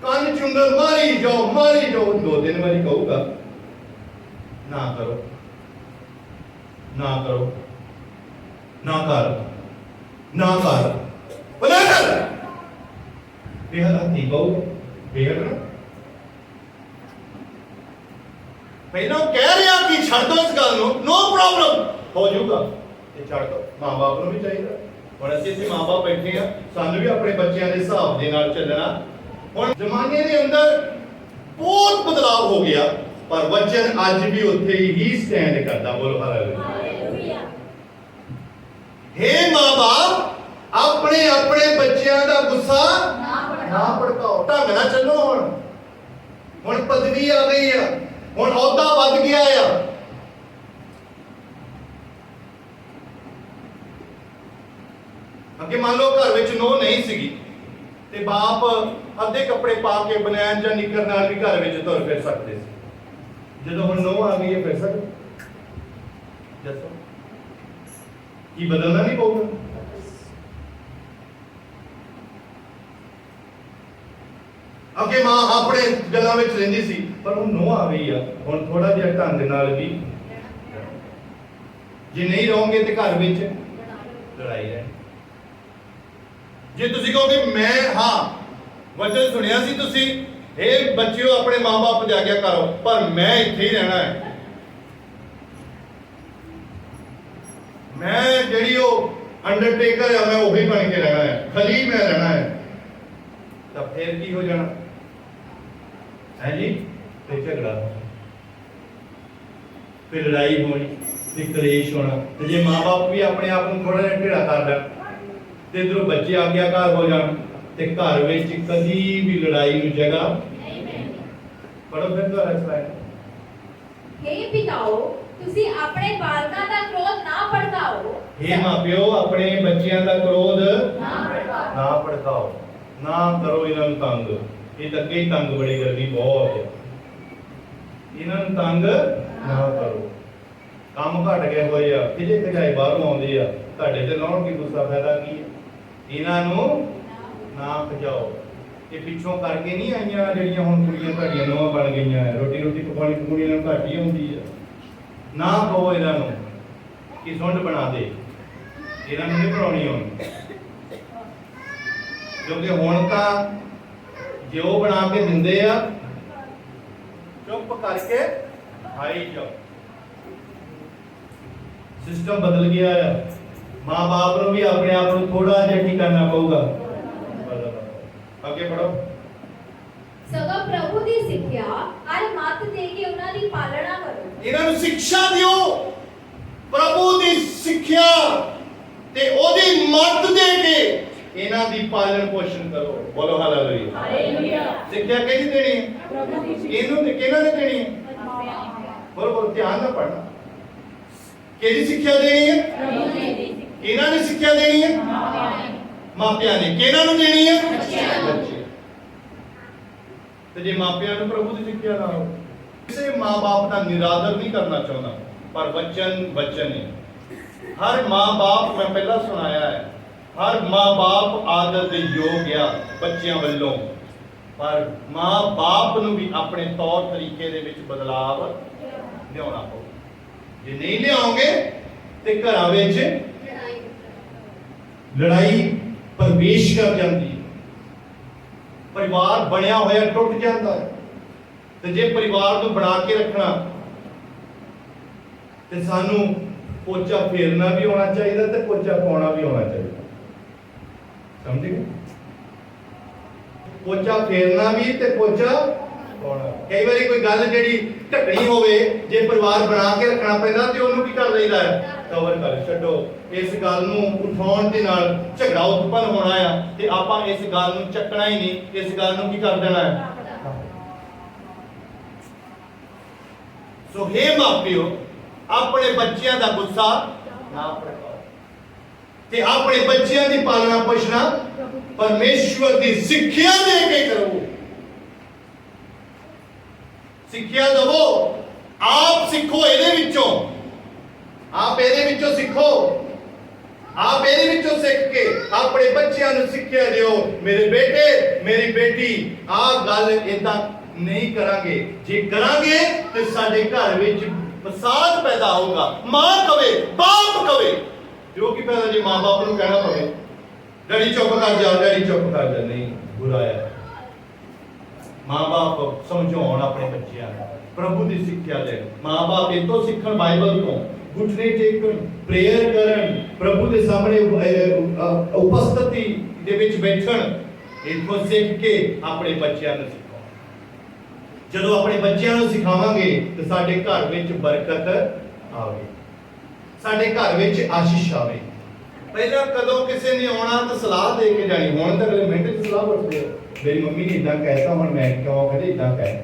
ਕੰਨ ਚੁੰਗਲ ਮਾਰੀ ਜਾਓ 2-3 ਵਾਰੀ ਕਹੂਗਾ ਨਾ ਕਰੋ, ਨਾ ਕਰੋ, ਨਾ ਕਰ, ਨਾ ਕਰ, ਬਣਾ ਕਰ, ਬੇਹੱਦੀ ਕਹੂਗਾ, ਬੇਹੱਦ। ਪਹਿਲਾਂ ਕਹਿ ਰਿਹਾ ਕਿ ਛੱਡ ਦੋ ਇਸ ਗੱਲ ਨੂੰ, ਨੋ ਪ੍ਰੋਬਲਮ, ਹੋ ਜਾਊਗਾ, ਇਹ ਛੱਡ ਦੋ। ਮਾਂ-ਬਾਪ ਨੂੰ ਵੀ ਚਾਹੀਦਾ। ਹੁਣ ਅਸੀਂ ਇੱਥੇ ਮਾਂ-ਬਾਪ ਬੈਠੇ ਆ, ਸਾਨੂੰ ਵੀ ਆਪਣੇ ਬੱਚਿਆਂ ਦੇ ਹਿਸਾਬ ਦੇ ਨਾਲ ਚੱਲਣਾ। ਹੁਣ ਜ਼ਮਾਨੇ ਦੇ ਅੰਦਰ ਬਹੁਤ ਬਦਲਾਅ ਹੋ ਗਿਆ, ਪਰ ਵਚਨ ਅੱਜ ਵੀ ਉੱਥੇ ਹੀ ਸਟੈਂਡ ਕਰਦਾ। ਬੋਲੋ ਹਾਲੇਲੂਇਆ। ਹੇ ਮਾਂ-ਬਾਪ, ਆਪਣੇ ਆਪਣੇ ਬੱਚਿਆਂ ਦਾ ਗੁੱਸਾ ਨਾ ਭੜਕਾਓ, ਢੰਗ ਨਾਲ ਚੱਲੋ। ਹੁਣ ਪਦਵੀ ਆ ਗਈ ਆ, ਹੁਣ ਅਹੁਦਾ ਵੱਧ ਗਿਆ ਆ। ਅੱਗੇ ਮੰਨ ਲਓ ਘਰ ਵਿੱਚ ਨੋ ਨਹੀਂ ਸੀਗੀ ਤੇ ਬਾਪ ਅੱਧੇ ਕੱਪੜੇ ਪਾ ਕੇ ਬਨੈਣ ਜਾਂ ਨਿੱਕਰ ਨਾਲ ਵੀ ਘਰ ਵਿੱਚ ਤੁਰ ਫਿਰ ਸਕਦੇ ਸੀ। ਜਦੋਂ ਹੁਣ ਨੋ ਆ ਗਈ ਹੈ ਫਿਰ ਸਕਦੇ ਦੱਸੋ ਕੀ ਬਦਲਣਾ ਨਹੀਂ ਪਊਗਾ। ਅੱਗੇ ਮਾਂ ਆਪਣੇ ਗੱਲਾਂ ਵਿੱਚ ਰਹਿੰਦੀ ਸੀ, ਪਰ ਹੁਣ ਨੋ ਆ ਗਈ ਆ, ਹੁਣ ਥੋੜਾ ਜਿਹਾ ਢੰਗ ਨਾਲ ਵੀ। ਜੇ ਨਹੀਂ ਰਹੋਗੇ ਤੇ ਘਰ ਵਿੱਚ ਲੜਾਈ ਰਹਿਣੀ। ਜੇ ਤੁਸੀਂ ਕਹੋਗੇ ਮੈਂ ਵਚਨ ਸੁਣਿਆ ਸੀ ਤੁਸੀਂ, ਇਹ ਬੱਚਿਓ ਆਪਣੇ ਮਾਂ-ਬਾਪ ਦੀ ਆਗਿਆ ਕਰੋ, ਪਰ ਮੈਂ ਇੱਥੇ ਹੀ ਰਹਿਣਾ ਹੈ, ਮੈਂ ਜਿਹੜੀ ਉਹ ਅੰਡਰਟੇਕਰ ਆ ਮੈਂ ਉਹੀ ਬਣ ਕੇ ਰਹਿਣਾ ਹੈ, ਖਲੀ ਮੈਂ ਰਹਿਣਾ ਹੈ, ਤਾਂ ਫਿਰ ਕੀ ਹੋ ਜਾਣਾ ਹੈ ਜੀ? ਤੇ ਝਗੜਾ, ਫਿਰ ਲੜਾਈ ਹੋਣੀ, ਤੇ ਕਲੇਸ਼ ਹੋਣਾ। ਤੇ ਜੇ ਮਾਂ-ਬਾਪ ਵੀ ਆਪਣੇ ਆਪ ਨੂੰ ਥੋੜਾ ਜਿਹਾ ਢਿੱਲਾ ਕਰ ਲੈਣ ਤੇ ਇਧਰੋਂ ਬੱਚੇ ਆਗਿਆਕਾਰ ਹੋ ਜਾਣ ਤੇ ਘਰ ਵਿੱਚ ਕਦੀ ਵੀ ਲੜਾਈ ਨੂੰ ਜਗ੍ਹਾ ਨਹੀਂ। ਪੜੋ ਫਿਰ ਦੁਆਰਾ ਸਲਾਈਡ। हे ਪਿਤਾਓ, ਤੁਸੀਂ ਆਪਣੇ ਬਾਲਕਾਂ ਦਾ ਕ੍ਰੋਧ ਨਾ ਭੜਕਾਓ। हे ਮਾਪਿਓ, ਆਪਣੇ ਬੱਚਿਆਂ ਦਾ ਕ੍ਰੋਧ ਨਾ ਭੜਕਾਓ, ਨਾ ਕਰੋ ਇਹਨਾਂ ਨੂੰ ਤੰਗ। ਇਹ ਤਾਂ ਕਈ ਤੰਗ ਬੜੀ ਗਰਮੀ ਬਹੁਤ ਹੈ, ਇਹਨਾਂ ਨੂੰ ਤੰਗ ਨਾ ਕਰੋ। ਕੰਮ ਘਟ ਗਏ ਹੋਏ ਆ, ਕਿਹਦੇ ਖਜਾਏ ਬਾਹਰੋਂ ਆਉਂਦੇ ਆ, ਤੁਹਾਡੇ ਤੇ ਲਾਉਣ ਕੀ ਗੁੱਸਾ ਫਾਇਦਾ ਕੀ ਹੈ? ਇਹਨਾਂ ਨੂੰ ਨਾ ਖਜਾਓ। ਇਹ ਪਿੱਛੋਂ ਕਰਕੇ ਨਹੀਂ ਆਈਆਂ ਜਿਹੜੀਆਂ ਹੁਣ ਕੁੜੀਆਂ ਤੁਹਾਡੀਆਂ ਨੌਵਾਂ ਬਣ ਗਈਆਂ, ਰੋਟੀ ਪਕਾਉਣੀ ਕੁੜੀਆਂ ਨੂੰ ਘੱਟ ਹੀ ਹੁੰਦੀ ਆ। ਨਾ ਕਹੋ ਇਹਨਾਂ ਨੂੰ ਕਿ ਸੁੰਡ ਬਣਾ ਦੇ, ਇਹਨਾਂ ਨੂੰ ਨਹੀਂ ਬਣਾਉਣੀ ਹੁਣ, ਕਿਉਂਕਿ ਹੁਣ ਤਾਂ ਜੇ ਉਹ ਬਣਾ ਕੇ ਦਿੰਦੇ ਆ ਚੁੱਪ ਕਰਕੇ ਖਾਈ ਜਾਓ। ਸਿਸਟਮ ਬਦਲ ਗਿਆ ਆ। ਮਾਂ-ਬਾਪ ਨੂੰ ਵੀ ਆਪਣੇ ਆਪ ਨੂੰ ਥੋੜਾ ਜਿਹਾ ਕੀ ਕਰਨਾ ਪਊਗਾ। ਅੱਗੇ ਪੜੋ। ਸਗੋਂ ਪ੍ਰਭੂ ਦੀ ਸਿੱਖਿਆ ਹਰ ਮੱਤ ਦੇ ਕੇ ਉਹਨਾਂ ਦੀ ਪਾਲਣਾ ਕਰੋ। ਇਹਨਾਂ ਨੂੰ ਸਿੱਖਿਆ ਦਿਓ, ਪ੍ਰਭੂ ਦੀ ਸਿੱਖਿਆ ਤੇ ਉਹਦੀ ਮੱਤ ਦੇ ਕੇ ਇਹਨਾਂ ਦੀ ਪਾਲਣ ਪੋਸ਼ਣ ਕਰੋ। ਬੋਲੋ ਹਾਲੇਲੂਇਆ। ਹਾਲੇਲੂਇਆ। ਸਿੱਖਿਆ ਕਿਹਦੀ ਦੇਣੀ ਹੈ? ਪ੍ਰਭੂ ਦੀ। ਇਹਨੂੰ ਤੇ ਕਿਹਨਾਂ ਨੇ ਦੇਣੀ ਹੈ? ਬੋਲੋ ਧਿਆਨ ਨਾਲ ਪੜਨਾ। ਕਿਹਦੀ ਸਿੱਖਿਆ ਦੇਣੀ ਹੈ? ਪ੍ਰਭੂ ਦੀ। ਇਹਨਾਂ ਨੇ ਸਿੱਖਿਆ ਦੇਣੀ ਹੈ? ਮਾਪਿਆਂ ਨੇ। ਕਿਹਨਾਂ ਨੂੰ ਦੇਣੀ ਹੈ? ਬੱਚੇ। ਤੇ ਜੇ ਮਾਪਿਆਂ ਨੂੰ ਪ੍ਰਭੂ ਦੀ ਸਿੱਖਿਆ ਨਾ ਹੋ, ਕਿਸੇ ਮਾਂ-ਬਾਪ ਦਾ ਨਿਰਾਦਰ ਨਹੀਂ ਕਰਨਾ ਚਾਹੁੰਦਾ, ਪਰ ਵਚਨ ਹੈ। ਹਰ ਮਾਂ-ਬਾਪ, ਮੈਂ ਪਹਿਲਾਂ ਸੁਣਾਇਆ ਹੈ, ਹਰ ਮਾਂ-ਬਾਪ ਆਦਰ ਦੇ ਯੋਗ ਆ ਬੱਚਿਆਂ ਵੱਲੋਂ, ਪਰ ਮਾਂ-ਬਾਪ ਨੂੰ ਵੀ ਆਪਣੇ ਤੌਰ ਤਰੀਕੇ ਦੇ ਵਿੱਚ ਬਦਲਾਵ ਲਿਆਉਣਾ ਪਊ। ਜੇ ਨਹੀਂ ਲਿਆਓਗੇ ਤੇ ਘਰਾਂ ਵਿੱਚ ਲੜਾਈ ਪ੍ਰਵੇਸ਼ ਕਰ ਜਾਂਦੀ ਹੈ, ਪਰਿਵਾਰ ਬਣਿਆ ਹੋਇਆ ਟੁੱਟ ਜਾਂਦਾ ਹੈ। ਤੇ ਜੇ ਪਰਿਵਾਰ ਨੂੰ ਬਣਾ ਕੇ ਰੱਖਣਾ ਤੇ ਸਾਨੂੰ ਪੋਚਾ ਫੇਰਨਾ ਵੀ ਆਉਣਾ ਚਾਹੀਦਾ ਤੇ ਪੋਚਾ ਪਾਉਣਾ ਵੀ ਆਉਣਾ ਚਾਹੀਦਾ। ਸਮਝ ਗਏ? ਪੋਚਾ ਫੇਰਨਾ ਵੀ ਤੇ ਪੋਚਾ ਪਾਉਣਾ। ਕਈ ਵਾਰੀ ਕੋਈ ਗੱਲ ਜਿਹੜੀ ਢੱਕਣੀ ਹੋਵੇ, ਜੇ ਪਰਿਵਾਰ ਬਣਾ ਕੇ ਰੱਖਣਾ ਪੈਂਦਾ ਤੇ ਉਹਨੂੰ ਕੀ ਕਰ ਲਈਦਾ ਹੈ? ਕਵਰ ਕਰ ਛੱਡੋ। ਇਸ ਗੱਲ ਨੂੰ ਉਠਾਉਣ ਦੇ ਨਾਲ ਝਗੜਾ ਉਤਪੰਨ ਹੋਣਾ ਆ ਤੇ ਆਪਾਂ ਇਸ ਗੱਲ ਨੂੰ ਚੱਕਣਾ ਹੀ ਨਹੀਂ, ਇਸ ਗੱਲ ਨੂੰ ਕੀ ਕਰ ਦੇਣਾ ਹੈ। ਸੋ ਹੇ ਮਾਪਿਓ, ਆਪਣੇ ਬੱਚਿਆਂ ਦਾ ਗੁੱਸਾ ਨਾ ਭੜਕਾਓ ਤੇ ਆਪਣੇ ਬੱਚਿਆਂ ਦੀ ਪਾਲਣਾ ਪੋਸ਼ਣਾ ਪਰਮੇਸ਼ਵਰ ਦੀ ਸਿੱਖਿਆ ਦੇ ਕੇ ਕਰੋ। ਸਿੱਖਿਆ ਦਵੋ, ਆਪ ਸਿੱਖੋ ਇਹਦੇ ਵਿੱਚੋਂ, ਆਪ ਇਹਦੇ ਵਿੱਚੋਂ ਸਿੱਖੋ, ਆਪ ਇਹਦੇ ਵਿੱਚੋਂ ਸਿੱਖ ਕੇ ਆਪਣੇ ਬੱਚਿਆਂ ਨੂੰ ਸਿੱਖਿਆ ਦਿਓ। ਮੇਰੇ ਬੇਟੇ ਮੇਰੀ ਬੇਟੀ, ਆਹ ਗੱਲ ਏਦਾਂ ਨਹੀਂ ਕਰਾਂਗੇ, ਜੇ ਕਰਾਂਗੇ ਤੇ ਸਾਡੇ ਘਰ ਵਿੱਚ ਫਸਾਦ ਪੈਦਾ ਹੋਊਗਾ। ਮਾਂ ਕਵੇ, ਬਾਪ ਕਵੇ, ਜੋ ਕਿ ਪਹਿਲਾਂ ਜੀ ਮਾਂ ਬਾਪ ਨੂੰ ਕਹਿਣਾ ਪਵੇ ਡੈਡੀ ਚੁੱਪ ਕਰ ਜਾ, ਡੈਡੀ ਚੁੱਪ ਕਰ ਜਾ, ਨਹੀਂ ਬੁਰਾ ਹੈ। ਮਾਂ ਬਾਪ ਸਮਝਾਉਣ ਆਪਣੇ ਬੱਚਿਆਂ ਨੂੰ, ਪ੍ਰਭੂ ਦੀ ਸਿੱਖਿਆ ਦੇਣ। ਮਾਂ ਬਾਪ ਇਹ ਤੋਂ ਸਿੱਖਣ, ਬਾਈਬਲ ਤੋਂ ਘੁਟਨੇ ਟੇਕਣ, ਪ੍ਰੇਅਰ ਕਰਨ, ਪ੍ਰਭੂ ਦੇ ਸਾਹਮਣੇ ਉਪਸਥਿਤੀ ਦੇ ਵਿੱਚ ਬੈਠਣ, ਇੱਥੋਂ ਸਿੱਖ ਕੇ ਆਪਣੇ ਬੱਚਿਆਂ ਨੂੰ ਸਿਖਾਓ। ਜਦੋਂ ਆਪਣੇ ਬੱਚਿਆਂ ਨੂੰ ਸਿਖਾਵਾਂਗੇ ਤਾਂ ਸਾਡੇ ਘਰ ਵਿੱਚ ਬਰਕਤ ਆਵੇ, ਸਾਡੇ ਘਰ ਵਿੱਚ ਆਸ਼ੀਸ਼ ਆਵੇ। ਪਹਿਲਾਂ ਕਦੋਂ ਕਿਸੇ ਨੇ ਆਉਣਾ ਤਾਂ ਸਲਾਹ ਦੇ ਕੇ ਜਾਣੀ, ਹੁਣ ਤਾਂ ਅਗਲੇ ਮਿੰਟ 'ਚ ਸਲਾਹ ਵਰਤਦੇ ਆ। ਮੇਰੀ ਮੰਮੀ ਨੇ ਇਦਾਂ ਕਹਿਤਾ, ਹੁਣ ਮੈਂ ਕਿਉਂ ਕਹਿੰਦੇ ਇਦਾਂ ਕਹਿ।